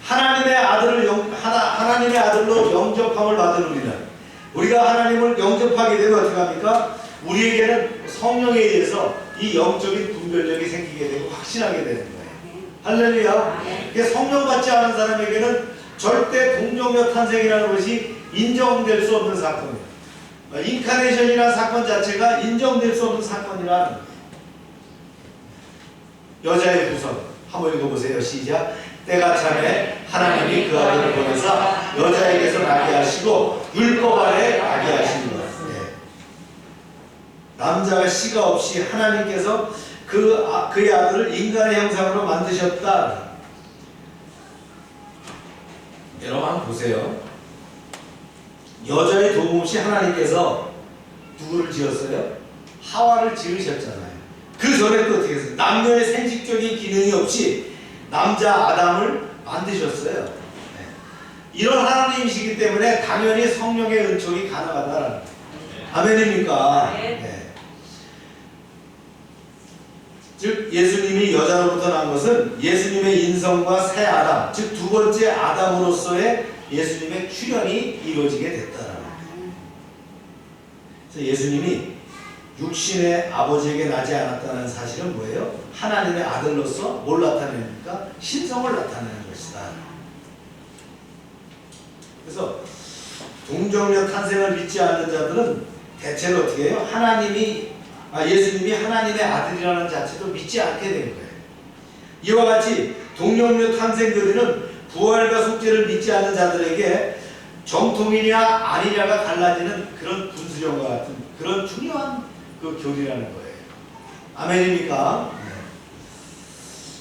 하나님의 아들로 영접함을 받은 우리가 하나님을 영접하게 되면 어떻게 합니까? 우리에게는 성령에 의해서 이 영적인 분별력이 생기게 되고 확신하게 되는 거예요. 할렐루야. 성령 받지 않은 사람에게는 절대 동정녀 탄생이라는 것이 인정될 수 없는 사건이에요. 인카네이션이라는 사건 자체가 인정될 수 없는 사건이라는 거예요. 여자의 후손 한번 읽어보세요. 시작. 때가 차매 하나님이 그 아들을 보내사 여자에게서 나게 하시고 율법 아래 나게 하신 것. 남자가 씨가 없이 하나님께서 그의 아들을 인간의 형상으로 만드셨다. 여러분 한번 보세요. 여자의 도움 없이 하나님께서 누구를 지었어요? 하와를 지으셨잖아요. 그 전에 또 어떻게 했어요? 남녀의 생식적인 기능이 없이 남자 아담을 만드셨어요. 네. 이런 하나님이시기 때문에 당연히 성령의 은총이 가능하다는 거예요. 아멘입니까? 네. 즉 예수님이 여자로부터 난 것은 예수님의 인성과 새 아담, 즉 두 번째 아담으로서의 예수님의 출현이 이루어지게 됐다라는 거예요. 그래서 예수님이 육신의 아버지에게 나지 않았다는 사실은 뭐예요? 하나님의 아들로서 뭘 나타냅니까? 신성을 나타내는 것이다. 그래서 동정녀 탄생을 믿지 않는 자들은 대체로 어떻게 해요? 예수님이 하나님의 아들이라는 자체도 믿지 않게 된 거예요. 이와 같이 동정녀 탄생교리는 부활과 속죄를 믿지 않는 자들에게 정통이냐 아니냐가 갈라지는 그런 분수령과 같은 그런 중요한 그 교리라는 거예요. 아멘입니까? 네.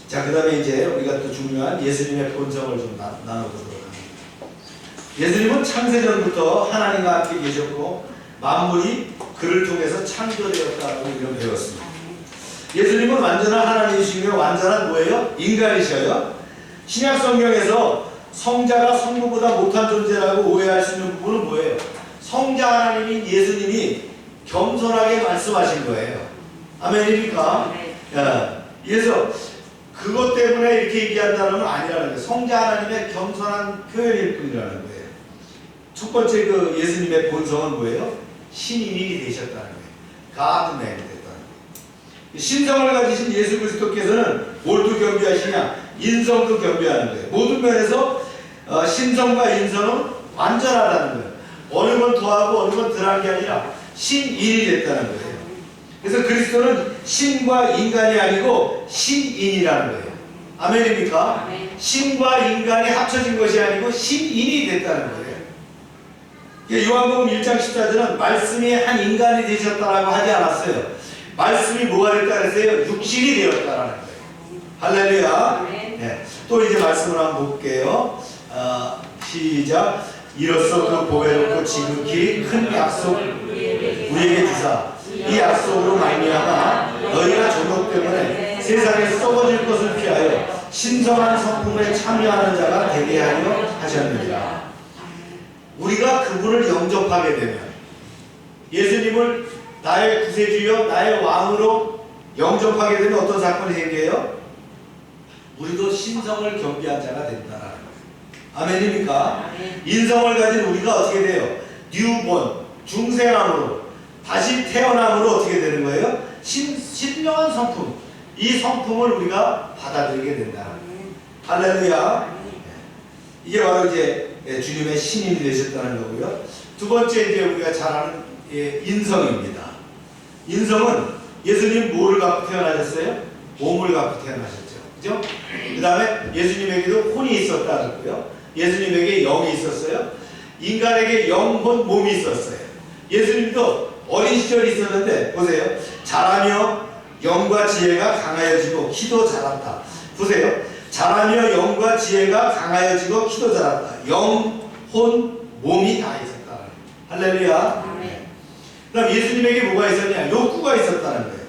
자, 그 다음에 이제 우리가 또 중요한 예수님의 본성을 좀 나눠보도록 합니다. 예수님은 창세전부터 하나님과 함께 계셨고 만물이 그를 통해서 창조되었다고 우리가 배웠습니다. 예수님은 완전한 하나님이시며 완전한 뭐예요? 인간이셔요. 신약 성경에서 성자가 성부보다 못한 존재라고 오해할 수 있는 부분은 뭐예요? 성자 하나님인 예수님이 겸손하게 말씀하신 거예요. 아멘입니까? 그래서 그것 때문에 이렇게 얘기한다는 건 아니라는 거예요. 성자 하나님의 겸손한 표현일 뿐이라는 거예요. 첫 번째 그 예수님의 본성은 뭐예요? 신인이 되셨다는 거예요. 가드맨이 됐다는 거예요. 신성을 가지신 예수 그리스도께서는 뭘 또 겸비하시냐? 인성도 겸비하는 거예요. 모든 면에서 신성과 인성은 완전하다는 거예요. 어느 건 더하고 어느 건 덜한 게 아니라 신인이 됐다는 거예요. 그래서 그리스도는 신과 인간이 아니고 신인이라는 거예요. 아멘입니까? 아멘. 신과 인간이 합쳐진 것이 아니고 신인이 됐다는 거예요. 요한복음 1장 14절은 말씀이 한 인간이 되셨다라고 하지 않았어요. 말씀이 뭐가 됐다 그랬어요? 육신이 되었다라는 거예요. 할렐루야. 네. 또 이제 말씀을 한번 볼게요. 시작. 이로써 그 보배롭고 지극히 큰 약속 우리에게 주사 이 약속으로 말미암아 너희가 저녁 때문에 세상에 썩어질 것을 피하여 신성한 성품에 참여하는 자가 되게 하려 하셨느니라. 우리가 그분을 영접하게 되면, 예수님을 나의 구세주여 나의 왕으로 영접하게 되면 어떤 사건이 생겨요? 우리도 신성을 겸비한 자가 된다라는 거예요. 아멘입니까? 인성을 가진 우리가 어떻게 돼요? 뉴본, 중생함으로 다시 태어남으로 어떻게 되는 거예요? 신령한 성품, 이 성품을 우리가 받아들이게 된다. 할렐루야. 이게 바로 이제 주님의 신인이 되셨다는 거고요. 두 번째 이제 우리가 잘 아는 인성입니다. 인성은 예수님 뭐를 갖고 태어나셨어요? 몸을 갖고 태어나셨죠. 그죠? 그 다음에 예수님에게도 혼이 있었다 그랬고요. 예수님에게 영이 있었어요. 인간에게 영혼, 몸이 있었어요. 예수님도 어린 시절이 있었는데 보세요. 자라며 영과 지혜가 강하여지고 키도 자랐다. 보세요. 자라며 영과 지혜가 강하여지고 키도 자랐다. 영, 혼, 몸이 다 있었다. 할렐루야. 그 다음 예수님에게 뭐가 있었냐? 욕구가 있었다는 거예요.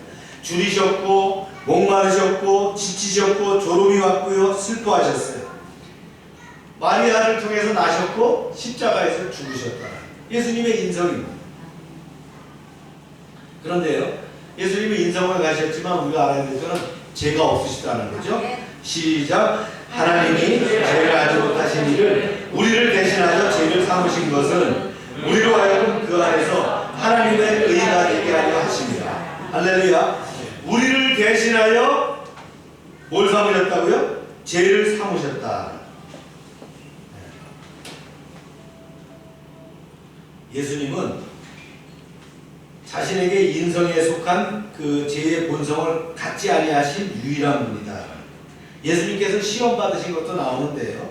줄이셨고 목마르셨고 지치셨고 졸음이 왔고요. 슬퍼하셨어요. 마리아를 통해서 나셨고 십자가에서 죽으셨다. 예수님의 인성입니다. 그런데요, 예수님이 인성을 가셨지만 우리가 알아야 될 것은 죄가 없으시다는 거죠. 시작. 하나님이 죄를 하지 못하신 이를 우리를 대신하여 죄를 삼으신 것은 우리로 하여금 그 안에서 하나님의 의가 되게 하려 하십니다. 할렐루야. 우리를 대신하여 뭘 삼으셨다고요? 죄를 삼으셨다. 예수님은 자신에게 인성에 속한 그 죄의 본성을 갖지 아니하신 유일한 분이다. 예수님께서 시험 받으신 것도 나오는데요.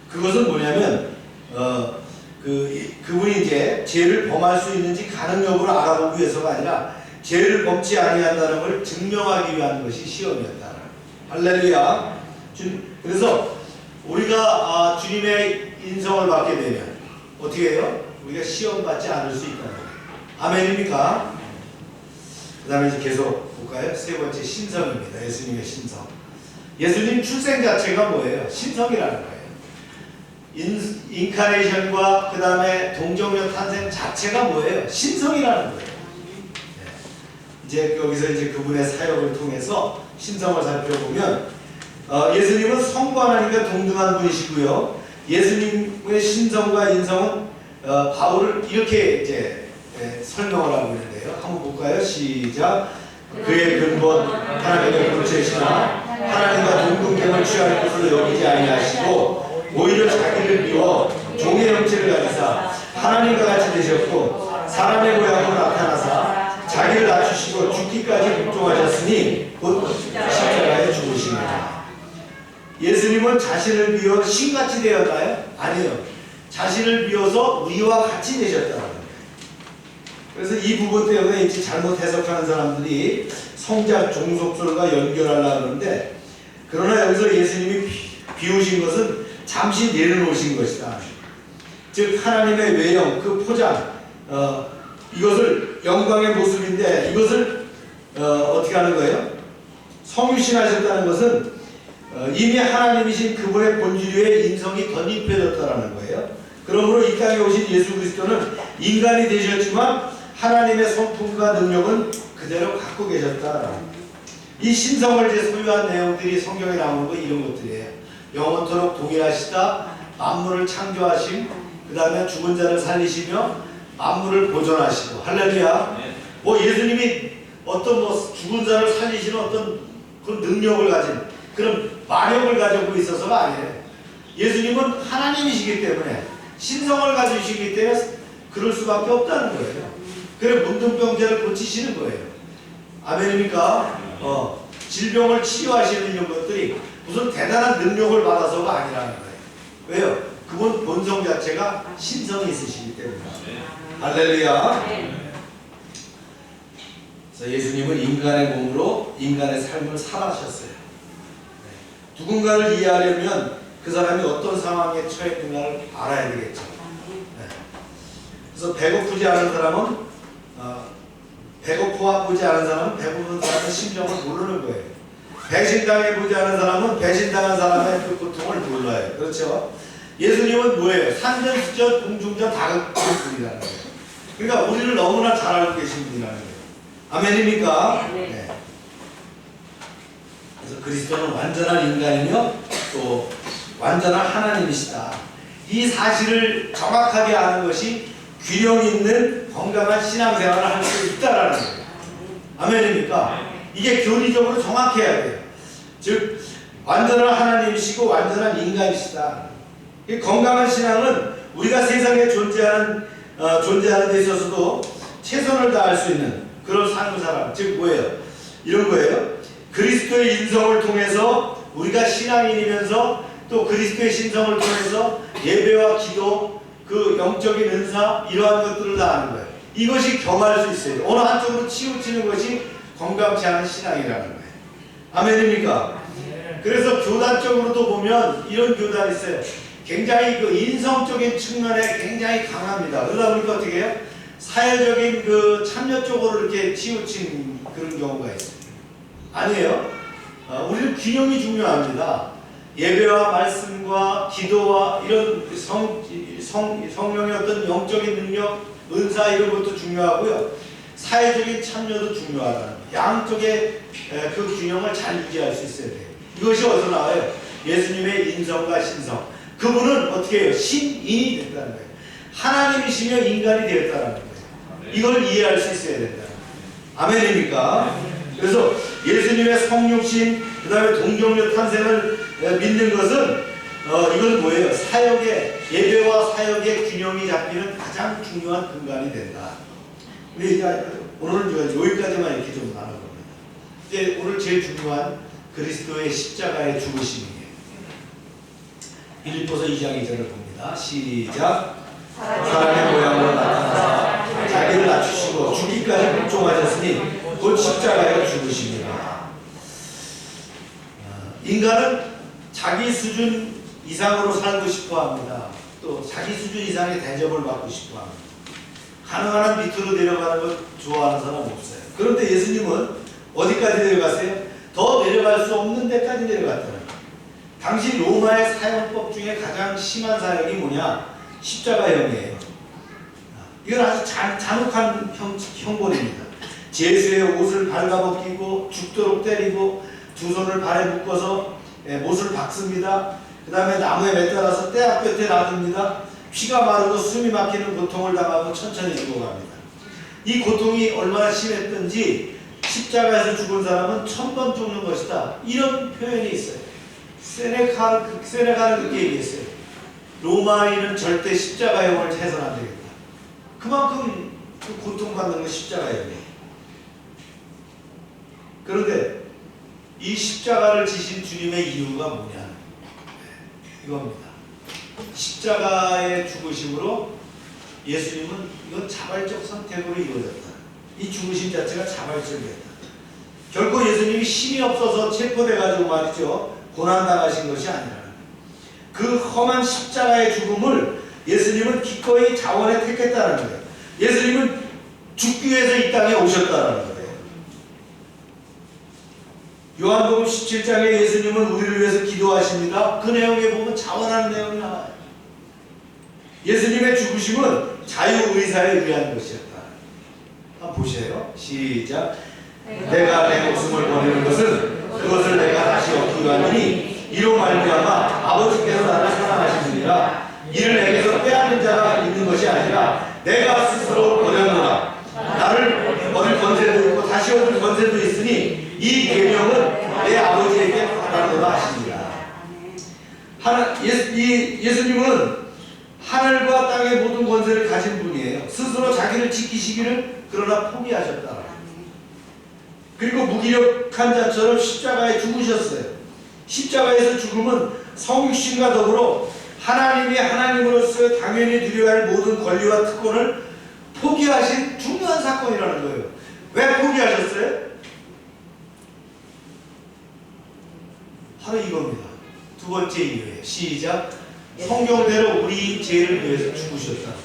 그것은 뭐냐면 그분이 이제 죄를 범할 수 있는지 가능 여부를 알아보기 위해서가 아니라 죄를 범치 아니한다는 걸 증명하기 위한 것이 시험이었다. 할렐루야. 그래서 우리가 주님의 인성을 받게 되면 어떻게 해요? 우리가 시험 받지 않을 수 있다는 거예요. 아멘입니까? 그 다음에 이제 계속 볼까요? 세 번째 신성입니다. 예수님의 신성. 예수님 출생 자체가 뭐예요? 신성이라는 거예요. 인카네이션과 그 다음에 동정녀 탄생 자체가 뭐예요? 신성이라는 거예요. 이제 여기서 이제 그분의 사역을 통해서 신성을 살펴보면 예수님은 성부 하나님과 동등한 분이시고요. 예수님의 신성과 인성은 바울을 이렇게 이제 설명을 하고 있는데요. 한번 볼까요? 시작. 그의 근본 하나님의 본체시나 하나님과 동등됨을 취할 것으로 여기지 아니하시고 오히려 자기를 비워 종의 형체를 가지사 하나님과 같이 되셨고 사람의 모양으로 나타나사 자기를 낮추시고 죽기까지 복종하셨으니 곧 십자가에 죽으십니다. 예수님은 자신을 비워 신같이 되었나요? 아니요. 자신을 비워서 우리와 같이 되셨다는 거예요. 그래서 이 부분 때문에 이제 잘못 해석하는 사람들이 성자 종속설과 연결하려고 하는데, 그러나 여기서 예수님이 비우신 것은 잠시 내려놓으신 것이다. 즉 하나님의 외형, 그 포장, 이것을 영광의 모습인데 이것을 어떻게 하는 거예요? 성육신하셨다는 것은 이미 하나님이신 그분의 본질의 인성이 덧입혀졌다는 거예요. 그러므로 이 땅에 오신 예수 그리스도는 인간이 되셨지만 하나님의 성품과 능력은 그대로 갖고 계셨다. 이 신성을 소유한 내용들이 성경에 나오는 거 이런 것들이에요. 영원토록 동일하시다, 만물을 창조하심, 그 다음에 죽은 자를 살리시며 만물을 보존하시고. 할렐루야. 뭐 예수님이 어떤 뭐 죽은 자를 살리시는 어떤 그런 능력을 가진 그런 마력을 가지고 있어서가 아니에요. 예수님은 하나님이시기 때문에 신성을 가지시기 때문에 그럴 수밖에 없다는 거예요. 그래 문둥병자를 고치시는 거예요. 아멘입니까? 질병을 치료하시는 이런 것들이 무슨 대단한 능력을 받아서가 아니라는 거예요. 왜요? 그분 본성 자체가 신성이 있으시기 때문에. 할렐루야. 그래서 예수님은 인간의 몸으로 인간의 삶을 살아셨어요. 누군가를 이해하려면 그 사람이 어떤 상황에 처했는가를 알아야 되겠죠. 그래서 배고프지 않은 사람은 배고파 보지 않은 사람은 배고픈 사람의 심정을 모르는 거예요. 배신당해 보지 않은 사람은 배신당한 사람의 그 고통을 몰라요. 그렇죠? 예수님은 뭐예요? 산전수전 공중전 다 그런 분이라는 거예요. 그러니까 우리를 너무나 잘 알고 계신 분이라는 거예요. 아멘입니까? 네. 그래서 그리스도는 완전한 인간이며 또 완전한 하나님이시다. 이 사실을 정확하게 아는 것이 균형 있는 건강한 신앙생활을 할 수 있다라는 거예요. 아멘입니까? 이게 교리적으로 정확해야 돼요. 즉 완전한 하나님이시고 완전한 인간이시다. 이 건강한 신앙은 우리가 세상에 존재하는 데 있어서도 최선을 다할 수 있는 그런 삶을 살아. 즉 뭐예요? 이런 거예요. 그리스도의 인성을 통해서 우리가 신앙인이면서 또 그리스도의 신성을 통해서 예배와 기도, 그 영적인 은사 이러한 것들을 다 하는 거예요. 이것이 겸할 수 있어요. 어느 한쪽으로 치우치는 것이 건강치 않은 신앙이라는 거예요. 아멘입니까? 그래서 교단적으로도 보면 이런 교단이 있어요. 굉장히 그 인성적인 측면에 굉장히 강합니다. 그러다 보니까 어떻게 해요? 사회적인 그 참여 쪽으로 이렇게 치우친 그런 경우가 있어요. 아니에요. 우리는 균형이 중요합니다. 예배와 말씀과 기도와 이런 성령의 어떤 영적인 능력, 은사 이런 것도 중요하고요. 사회적인 참여도 중요하다는 양쪽의 그 균형을 잘 유지할 수 있어야 돼요. 이것이 어디서 나와요? 예수님의 인성과 신성. 그분은 어떻게 해요? 신인이 됐다는 거예요. 하나님이시며 인간이 되었다는 거예요. 이걸 이해할 수 있어야 된다. 아멘입니까? 그래서 예수님의 성육신, 그 다음에 동정녀 탄생을 믿는 것은 이건 뭐예요? 사역의 예배와 사역의 균형이 잡히는 가장 중요한 근간이 된다. 우리 오늘은 여기까지만 이렇게 좀 나눠봅니다. 이제 오늘 제일 중요한 그리스도의 십자가의 죽으심이에요. 빌립보서 2장 2절을 봅니다. 시작. 사람의 모양으로 나타나사 자기를 낮추시고 죽기까지 복종하셨으니 곧 십자가에 죽으십니다. 인간은 자기 수준 이상으로 살고 싶어 합니다. 또 자기 수준 이상의 대접을 받고 싶어 합니다. 가능한 한 밑으로 내려가는 걸 좋아하는 사람 없어요. 그런데 예수님은 어디까지 내려갔어요? 더 내려갈 수 없는 데까지 내려갔다는 거예요. 당시 로마의 사형법 중에 가장 심한 사형이 뭐냐? 십자가형이에요. 이건 아주 잔혹한 형벌입니다. 제수의 옷을 발가벗기고 죽도록 때리고 두 손을 발에 묶어서 못을 박습니다. 그 다음에 나무에 매달아서 떼 끝에 놔둡니다. 피가 마르고 숨이 막히는 고통을 당하고 천천히 죽어갑니다. 이 고통이 얼마나 심했던지 십자가에서 죽은 사람은 1000번 죽는 것이다. 이런 표현이 있어요. 세네가는 그렇게 얘기했어요. 로마인은 절대 십자가형을 해서는 안 되겠다. 그만큼 그 고통받는 건 십자가형이에요. 그런데 이 십자가를 지신 주님의 이유가 뭐냐? 이겁니다. 십자가의 죽으심으로 예수님은 이건 자발적 선택으로 이루어졌다. 이 죽으심 자체가 자발적이었다. 결코 예수님이 힘이 없어서 체포돼가지고 말이죠. 고난당하신 것이 아니라 그 험한 십자가의 죽음을 예수님은 기꺼이 자원에 택했다는 거예요. 예수님은 죽기 위해서 이 땅에 오셨다는 거예요. 요한복음 17장에 예수님은 우리를 위해서 기도하십니다. 그 내용에 보면 자원하는 내용이 나와요. 예수님의 죽으심은 자유의사에 의한 것이었다. 한번 보세요. 시작. 내가 내 목숨을 버리는 것은 그것을 내가 다시 얻기 위함이니 이로 말미암아 아버지께서 나를 사랑하시느니라. 이를 내게서 빼앗는 자가 있는 것이 아니라 내가 스스로 버렸노라. 나를 버릴 권세도 있고 다시 얻을 권세도 있으니 이 계명은 내 아버지에게 받았노라 하시니라. 예수님은 하늘과 땅의 모든 권세를 가진 분이에요. 스스로 자기를 지키시기를 그러나 포기하셨다. 그리고 무기력한 자처럼 십자가에 죽으셨어요. 십자가에서 죽음은 성육신과 더불어 하나님이 하나님으로서 당연히 누려야 할 모든 권리와 특권을 포기하신 중요한 사건이라는 거예요. 왜 포기하셨어요? 바로 이겁니다. 두 번째 이유예요. 시작. 성경대로 우리 죄를 위해서 죽으셨다는 거예요.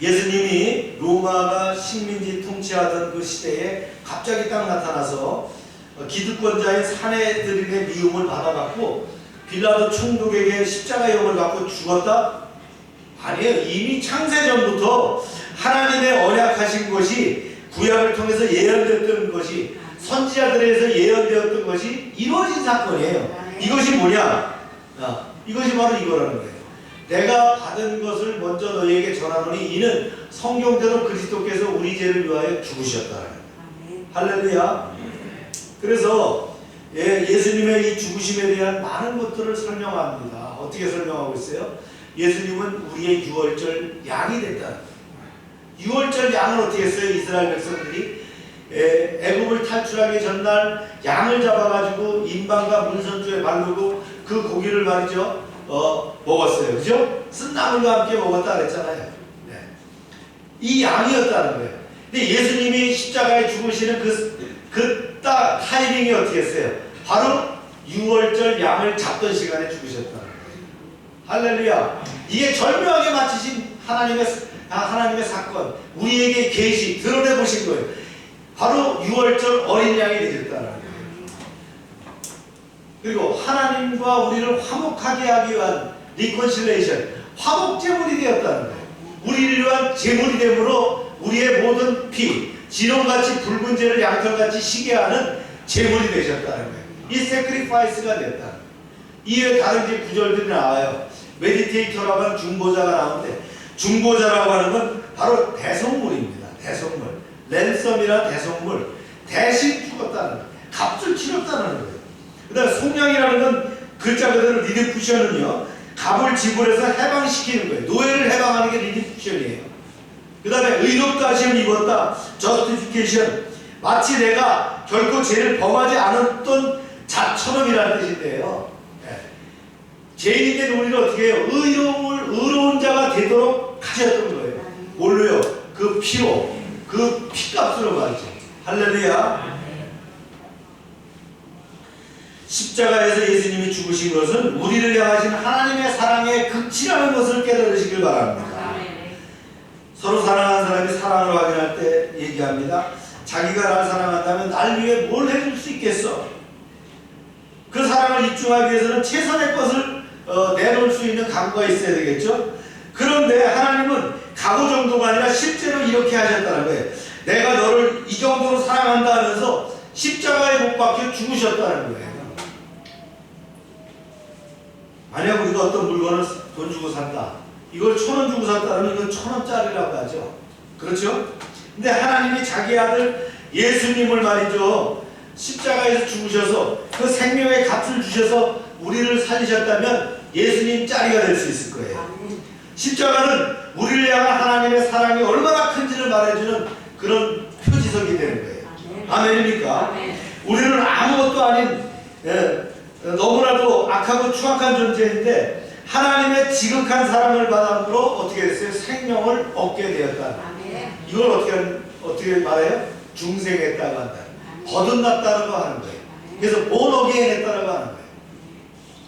예수님이 로마가 식민지 통치하던 그 시대에 갑자기 딱 나타나서 기득권자인 사내들의 미움을 받아갖고 빌라도 총독에게 십자가형을 받고 죽었다? 아니에요. 이미 창세전부터 하나님의 언약하신 것이 구약을 통해서 예언됐던 것이 선지자들에서 예언되었던 것이 이루어진 사건이에요. 이것이 뭐냐? 이것이 바로 이거라는 거예요. 내가 받은 것을 먼저 너희에게 전하노니 이는 성경대로 그리스도께서 우리 죄를 위하여 죽으셨다는 거예요. 할렐루야. 그래서 예수님의 이 죽으심에 대한 많은 것들을 설명합니다. 어떻게 설명하고 있어요? 예수님은 우리의 유월절 양이 됐다는 거예요. 유월절 양은 어떻게 했어요? 이스라엘 백성들이 애굽을 탈출하기 전날 양을 잡아가지고 인방과 문선주에 바르고 그 고기를 말이죠 먹었어요. 그죠? 쓴나물과 함께 먹었다 그랬잖아요. 네. 이 양이었다는 거예요. 근데 예수님이 십자가에 죽으시는 그 딱 타이밍이 어떻게 했어요? 바로 유월절 양을 잡던 시간에 죽으셨다는 거예요. 할렐루야. 이게 절묘하게 맞추신 하나님의 사건, 우리에게 계시 드러내보신 거예요. 바로 유월절 어린 양이 되셨다는 거예요. 그리고 하나님과 우리를 화목하게 하기 위한 리콘실레이션, 화목 제물이 되었다는 거예요. 우리를 위한 제물이 되므로 우리의 모든 피, 진홍같이 붉은 죄를 양털같이 시게 하는 제물이 되셨다는 거예요. 이 세크리파이스가 됐다는 거예요. 이외에 다른 이제 구절들이 나와요. 메디테이터라고 하는 중보자가 나오는데 중보자라고 하는 건 바로 대속물입니다. 대속물. 랜섬이란 대속물. 대신 죽었다는 거예요. 값을 치렀다는 거예요. 그 다음에 속량이라는 건 글자 그대로 리디푸션은요. 값을 지불해서 해방시키는 거예요. 노예를 해방하는 게 리디푸션이에요. 그 다음에 의롭다 하심을 입었다. 저스티피케이션. 마치 내가 결코 죄를 범하지 않았던 자처럼이라는 뜻인데요. 죄인이 된 우리는 어떻게 해요? 의로운 자가 되도록 하셨던 거예요. 뭘로요? 그 피로, 그 피값으로 말이죠. 할렐루야. 십자가에서 예수님이 죽으신 것은 우리를 향하신 하나님의 사랑의 극치라는 것을 깨달으시길 바랍니다. 서로 사랑하는 사람이 사랑을 확인할 때 얘기합니다. 자기가 나를 사랑한다면 날 위해 뭘 해줄 수 있겠어? 그 사랑을 입증하기 위해서는 최선의 것을 내놓을 수 있는 각오가 있어야 되겠죠? 그런데 하나님은 각오 정도가 아니라 실제로 이렇게 하셨다는 거예요. 내가 너를 이 정도로 사랑한다 하면서 십자가에 못 박혀 죽으셨다는 거예요. 만약 우리가 어떤 물건을 돈 주고 산다. 이걸 1,000원 주고 샀다면 이건 1,000원짜리라고 하죠. 그렇죠? 근데 하나님이 자기 아들 예수님을 말이죠. 십자가에서 죽으셔서 그 생명의 값을 주셔서 우리를 살리셨다면 예수님 짜리가 될 수 있을 거예요. 십자가는 우리를 향한 하나님의 사랑이 얼마나 큰지를 말해주는 그런 표지석이 되는 거예요. 아멘입니까? 우리는 아무것도 아닌 너무나도 악하고 추악한 존재인데 하나님의 지극한 사랑을 받음으로 어떻게 됐어요? 생명을 얻게 되었다. 이걸 어떻게 말해요? 중생했다고 한다. 거듭났다고 하는 거예요. 그래서 본어게인 했다고 하는 거예요.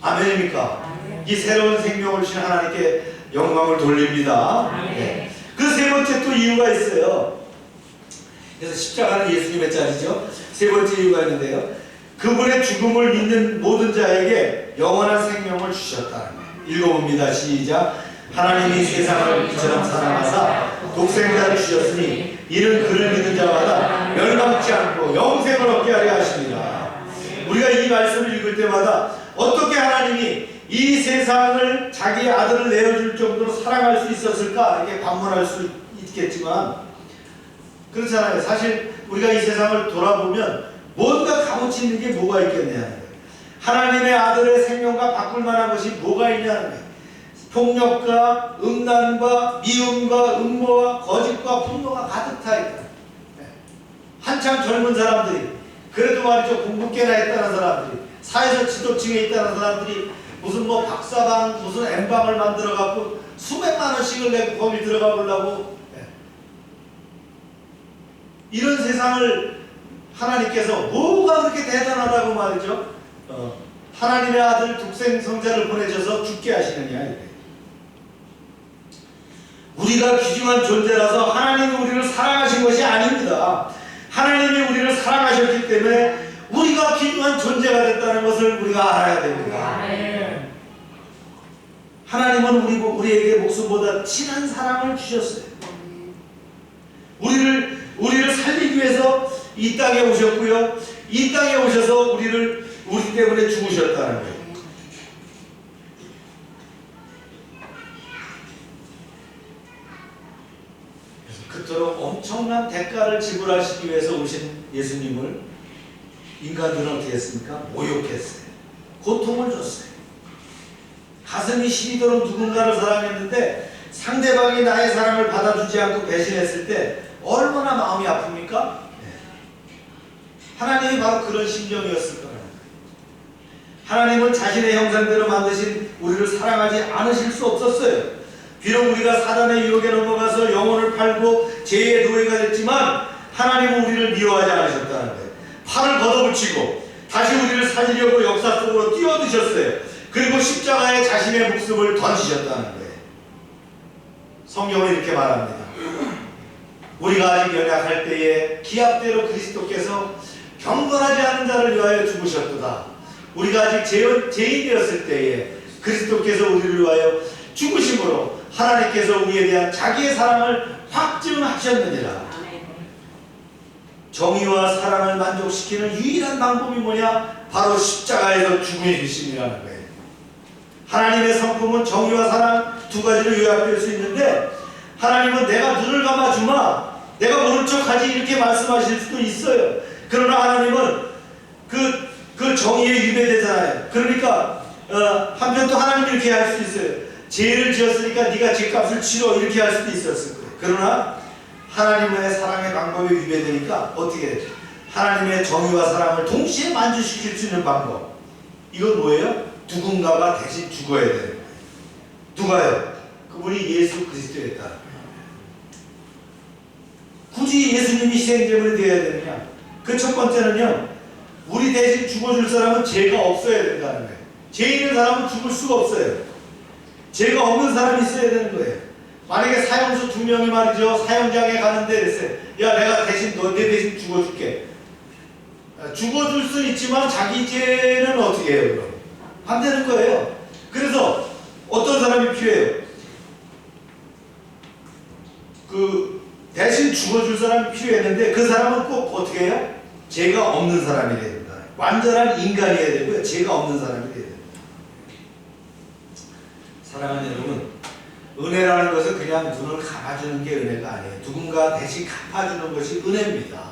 아멘입니까? 이 새로운 생명을 주신 하나님께 영광을 돌립니다. 네. 그 세 번째 또 이유가 있어요. 그래서 십자가는 예수님의 자리죠. 세 번째 이유가 있는데요. 그분의 죽음을 믿는 모든 자에게 영원한 생명을 주셨다는 거예요. 읽어봅니다. 시작. 하나님이 세상을 이처럼 사랑하사 독생자를 주셨으니 이는 그를 믿는 자마다 멸망치 않고 영생을 얻게 하려 하십니다. 우리가 이 말씀을 읽을 때마다 어떻게 하나님이 이 세상을 자기 아들을 내어줄 정도로 사랑할 수 있었을까 이렇게 반문할 수 있겠지만 그렇잖아요. 사실 우리가 이 세상을 돌아보면 뭔가 값어치 있는 게 뭐가 있겠냐는 거예요. 하나님의 아들의 생명과 바꿀 만한 것이 뭐가 있냐는 거예요. 폭력과 음란과 미움과 음모와 거짓과 분노가 가득 차 있다. 한참 젊은 사람들이 그래도 말이죠. 공부 꽤나 했다는 사람들이 사회적 지도층에 있다는 사람들이 무슨 뭐 박사방 무슨 N방을 만들어 갖고 수백만 원씩을 내고 거기 들어가 보려고 이런 세상을 하나님께서 뭐가 그렇게 대단하다고 말이죠. 하나님의 아들 독생성자를 보내셔서 죽게 하시느냐 이거예요. 우리가 귀중한 존재라서 하나님이 우리를 사랑하신 것이 아닙니다. 하나님이 우리를 사랑하셨기 때문에 우리가 귀중한 존재가 됐다는 것을 우리가 알아야 됩니다. 하나님은 우리에게 목숨보다 진한 사랑을 주셨어요. 우리를 살리기 위해서 이 땅에 오셨고요. 이 땅에 오셔서 우리 때문에 죽으셨다는 거예요. 그토록 엄청난 대가를 지불하시기 위해서 오신 예수님을 인간들은 어떻게 했습니까? 모욕했어요. 고통을 줬어요. 가슴이 시리도록 누군가를 사랑했는데 상대방이 나의 사랑을 받아주지 않고 배신했을 때 얼마나 마음이 아픕니까? 하나님이 바로 그런 심정이었을 거예요. 하나님은 자신의 형상대로 만드신 우리를 사랑하지 않으실 수 없었어요. 비록 우리가 사단의 유혹에 넘어가서 영혼을 팔고 죄의 노예가 됐지만 하나님은 우리를 미워하지 않으셨다는 거예요. 팔을 걷어붙이고 다시 우리를 살리려고 역사 속으로 뛰어드셨어요. 그리고 십자가에 자신의 목숨을 던지셨다는 거예요. 성경은 이렇게 말합니다. 우리가 아직 연약할 때에 기약대로 그리스도께서 경건하지 않은 자를 위하여 죽으셨도다. 우리가 아직 죄인 되었을 때에 그리스도께서 우리를 위하여 죽으심으로 하나님께서 우리에 대한 자기의 사랑을 확증하셨느니라. 정의와 사랑을 만족시키는 유일한 방법이 뭐냐? 바로 십자가에서 죽음의 주심이라는 거예요. 하나님의 성품은 정의와 사랑 두 가지로 요약될 수 있는데 하나님은 내가 눈을 감아주마 내가 모른 척하지 이렇게 말씀하실 수도 있어요. 그러나 하나님은 그 정의에 위배되잖아요. 그러니까 한편 또 하나님이 이렇게 할 수 있어요. 죄를 지었으니까 네가 죄값을 치러 이렇게 할 수도 있었을 거예요. 그러나 하나님의 사랑의 방법이 위배되니까 어떻게 되죠? 하나님의 정의와 사랑을 동시에 만족시킬 수 있는 방법. 이건 뭐예요? 누군가가 대신 죽어야 되는 거예요. 누가요? 그분이 예수 그리스도였다. 굳이 예수님이 희생제물이 되어야 되느냐? 그 첫 번째는요. 우리 대신 죽어줄 사람은 죄가 없어야 된다는 거예요. 죄 있는 사람은 죽을 수가 없어요. 죄가 없는 사람이 있어야 되는 거예요. 만약에 사형수 두 명이 말이죠. 사형장에 가는데 그랬어요. 야 내가 대신 내 대신 죽어줄게. 죽어줄 수는 있지만 자기 죄는 어떻게 해요? 그럼? 안 되는 거예요. 그래서 어떤 사람이 필요해요? 대신 죽어줄 사람이 필요했는데 그 사람은 꼭 어떻게 해요? 죄가 없는 사람이 돼야 된다. 완전한 인간이어야 되고요. 죄가 없는 사람이 돼야 된다. 사랑하는 여러분, 은혜라는 것은 그냥 눈을 감아주는 게 은혜가 아니에요. 누군가 대신 갚아주는 것이 은혜입니다.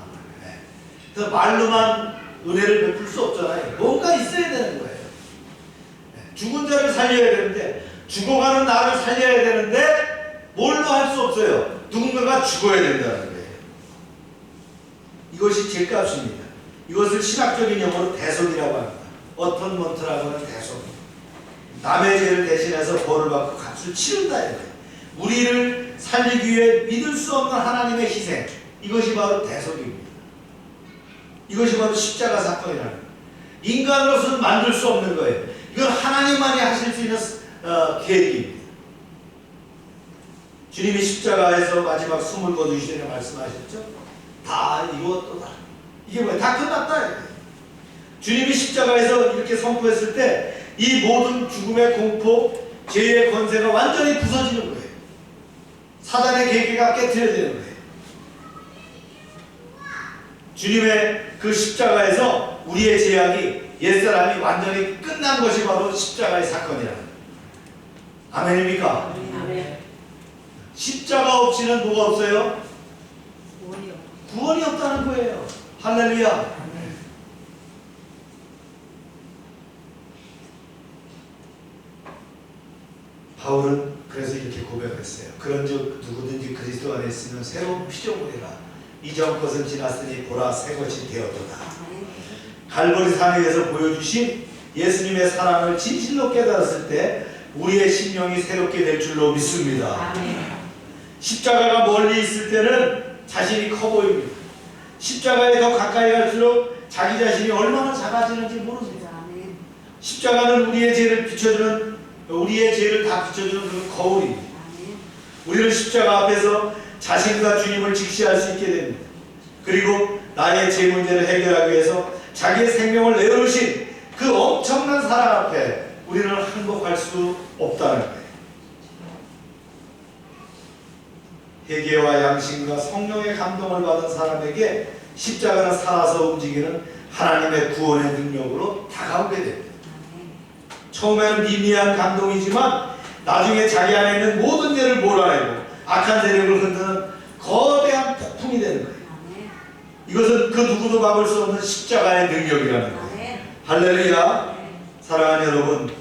그래서 말로만 은혜를 베풀 수 없잖아요. 뭔가 있어야 되는 거예요. 죽은 자를 살려야 되는데 죽어가는 나를 살려야 되는데 뭘로 할 수 없어요. 누군가가 죽어야 된다는 거예요. 이것이 죄값입니다. 이것을 신학적인 용어로 대속이라고 합니다. 어톤먼트라고 하는 대속. 남의 죄를 대신해서 벌을 받고 값을 치른다. 우리를 살리기 위해 믿을 수 없는 하나님의 희생. 이것이 바로 대속입니다. 이것이 바로 십자가 사건이라는 거예요. 인간으로서는 만들 수 없는 거예요. 이건 하나님만이 하실 수 있는 계획입니다. 주님이 십자가에서 마지막 숨을 거두시되 말씀하셨죠? 다 이루었도다. 이게 뭐야? 다 끝났다. 주님이 십자가에서 이렇게 선포했을 때 이 모든 죽음의 공포, 죄의 권세가 완전히 부서지는 거예요. 사단의 계계가 깨트려지는 거예요. 주님의 그 십자가에서 우리의 죄악이, 옛사람이 완전히 끝난 것이 바로 십자가의 사건이라는 거예요. 아멘입니까? 아멘. 십자가 없이는 뭐가 없어요? 구원이 없다는 거예요. 할렐루야. 바울은 그래서 이렇게 고백했어요. 그런즉 누구든지 그리스도 안에 있으면 새로운 피조물이라. 이전 것은 지났으니 보라 새 것이 되었도다. 갈보리 산 위에서 보여주신 예수님의 사랑을 진실로 깨달았을 때 우리의 심령이 새롭게 될 줄로 믿습니다. 십자가가 멀리 있을 때는 자신이 커 보입니다. 십자가에 더 가까이 갈수록 자기 자신이 얼마나 작아지는지 모릅니다. 십자가는 우리의 죄를 비춰주는, 우리의 죄를 다 비춰주는 그 거울입니다. 우리는 십자가 앞에서 자신과 주님을 직시할 수 있게 됩니다. 그리고 나의 죄 문제를 해결하기 위해서 자기의 생명을 내어놓으신 그 엄청난 사랑 앞에 우리는 항복할 수 없다는 거예요. 회개와 양심과 성령의 감동을 받은 사람에게 십자가는 살아서 움직이는 하나님의 구원의 능력으로 다가오게 됩니다. 처음에는 미미한 감동이지만 나중에 자기 안에 있는 모든 죄를 몰아내고 악한 세력을 흔드는 거대한 폭풍이 되는 거예요. 이것은 그 누구도 막을 수 없는 십자가의 능력이라는 거예요. 할렐루야. 사랑하는 여러분,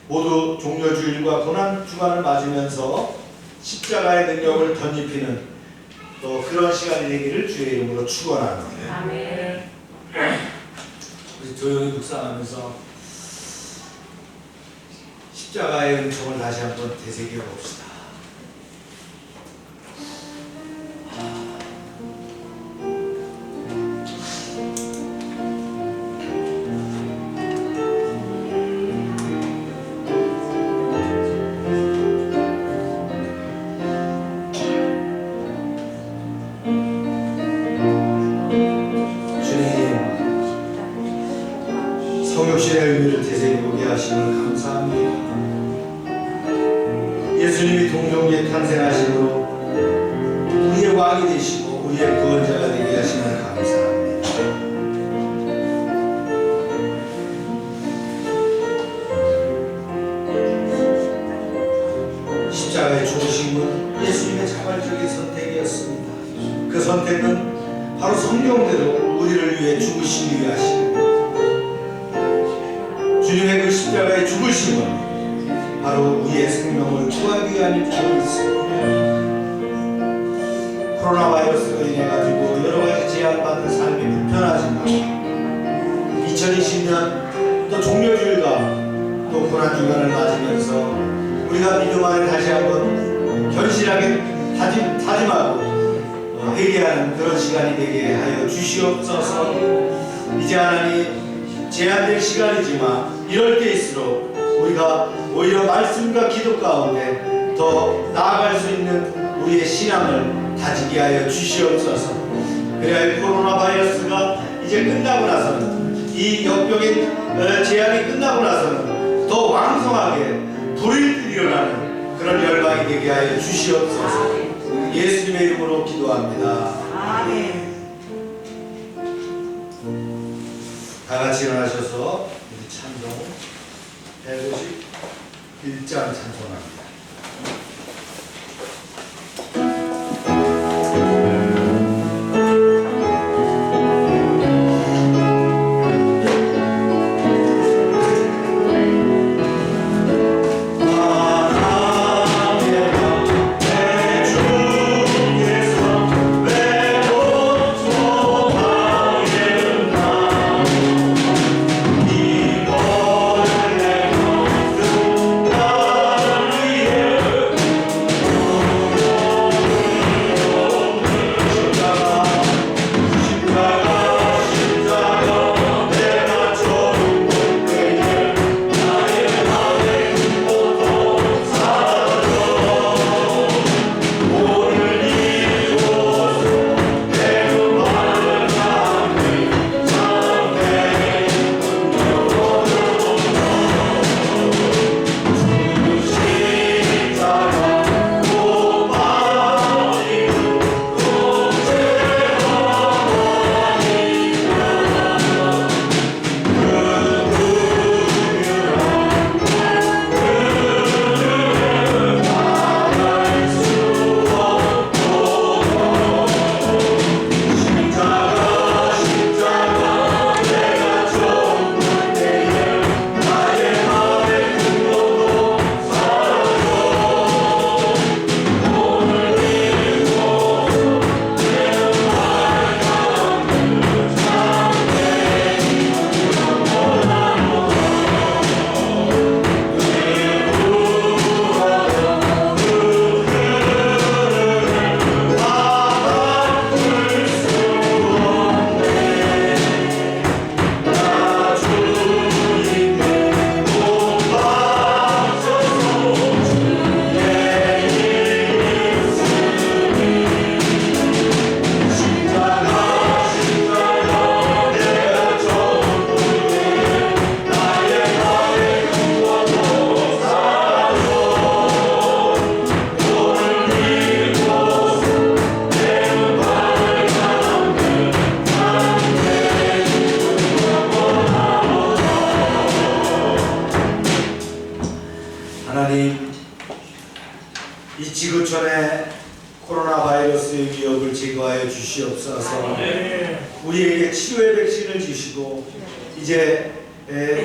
모두 종려주일과 고난주간을 맞으면서 십자가의 능력을 덧입히는 또 그런 시간이 되기를 주의 이름으로 축원합니다. 우리 조용히 묵상하면서 십자가의 은총을 다시 한번 되새겨 봅시다. 성육신의 의미를 되새기게 하심을 감사합니다. 예수님이 동정기에 탄생하심으로 우리의 왕이 되시고 우리의 구원자가 되게 하심을 감사합니다. 십자가의 죽으심은 예수님의 자발적인 선택이었습니다. 그 선택은 바로 성경대로 우리를 위해 죽으시기 위해 하십니다. 주님의 그 십자가의 죽으심은 바로 우리의 생명을 구하기 위함이 되어 있습니다. 코로나 바이러스로 인해 가지고 여러 가지 제한받는 삶이 불편하지만 2020년 또 종려주일과 또 고난주간을 맞으면서 우리가 믿음 안에 다시 한번 견실하게 다짐하고 회개하는 그런 시간이 되게 하여 주시옵소서. 이제 하나님 제한된 시간이지만 이럴 때일수록 우리가 오히려 말씀과 기도 가운데 더 나아갈 수 있는 우리의 신앙을 다지게 하여 주시옵소서. 그래야 코로나 바이러스가 이제 끝나고 나서는, 이 역병의 제한이 끝나고 나서는 더 왕성하게 불일 일어나는 그런 열방이 되게 하여 주시옵소서. 예수님의 이름으로 기도합니다. 아멘. 다 같이 일어나셔서 우리 찬송 151장 찬송합니다. 이 하나님, 이 지구촌에 코로나 바이러스의 위협을 제거하여 주시옵소서. 우리에게 치료의 백신을 주시고 이제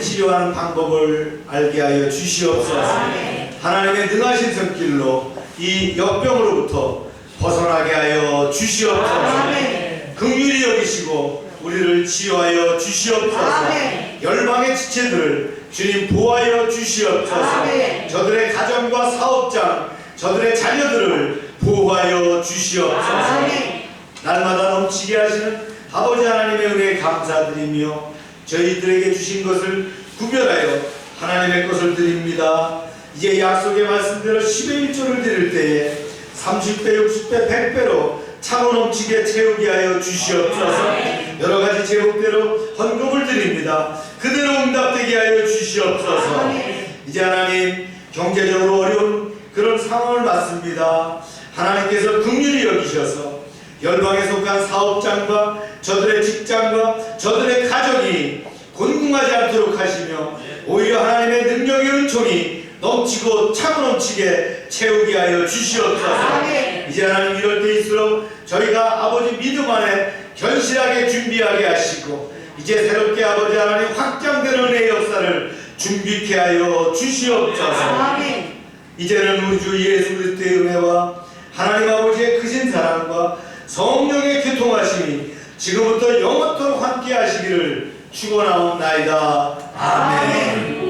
치료하는 방법을 알게 하여 주시옵소서. 하나님의 능하신 손길로 이 역병으로부터 벗어나게 하여 주시옵소서. 긍휼히 여기시고 우리를 치유하여 주시옵소서. 열방의 지체들을 주님 보호하여 주시옵소서. 저들의 가정과 사업장, 저들의 자녀들을 보호하여 주시옵소서. 날마다 넘치게 하시는 아버지 하나님의 은혜에 감사드리며 저희들에게 주신 것을 구별하여 하나님의 것을 드립니다. 이제 약속의 말씀대로 10의 1조를 드릴 때에 30배, 60배, 100배로 차고 넘치게 채우게 하여 주시옵소서. 여러가지 제목대로 헌금을 드립니다. 그대로 응답되게 하여 주시옵소서. 이제 하나님, 경제적으로 어려운 그런 상황을 맞습니다. 하나님께서 긍휼히 여기셔서 열방에 속한 사업장과 저들의 직장과 저들의 가정이 곤궁하지 않도록 하시며 오히려 하나님의 능력의 은총이 넘치고 차고 넘치게 채우게 하여 주시옵소서. 이제 하나님, 이럴 때일수록 저희가 아버지 믿음 안에 견실하게 준비하게 하시고 이제 새롭게 아버지 하나님 확장되는 은혜의 역사를 준비케 하여 주시옵소서. 이제는 우리 주 예수 그리스도의 은혜와 하나님 아버지의 크신 사랑과 성령의 교통하심이 지금부터 영원토록 함께 하시기를 축원하옵나이다. 아멘.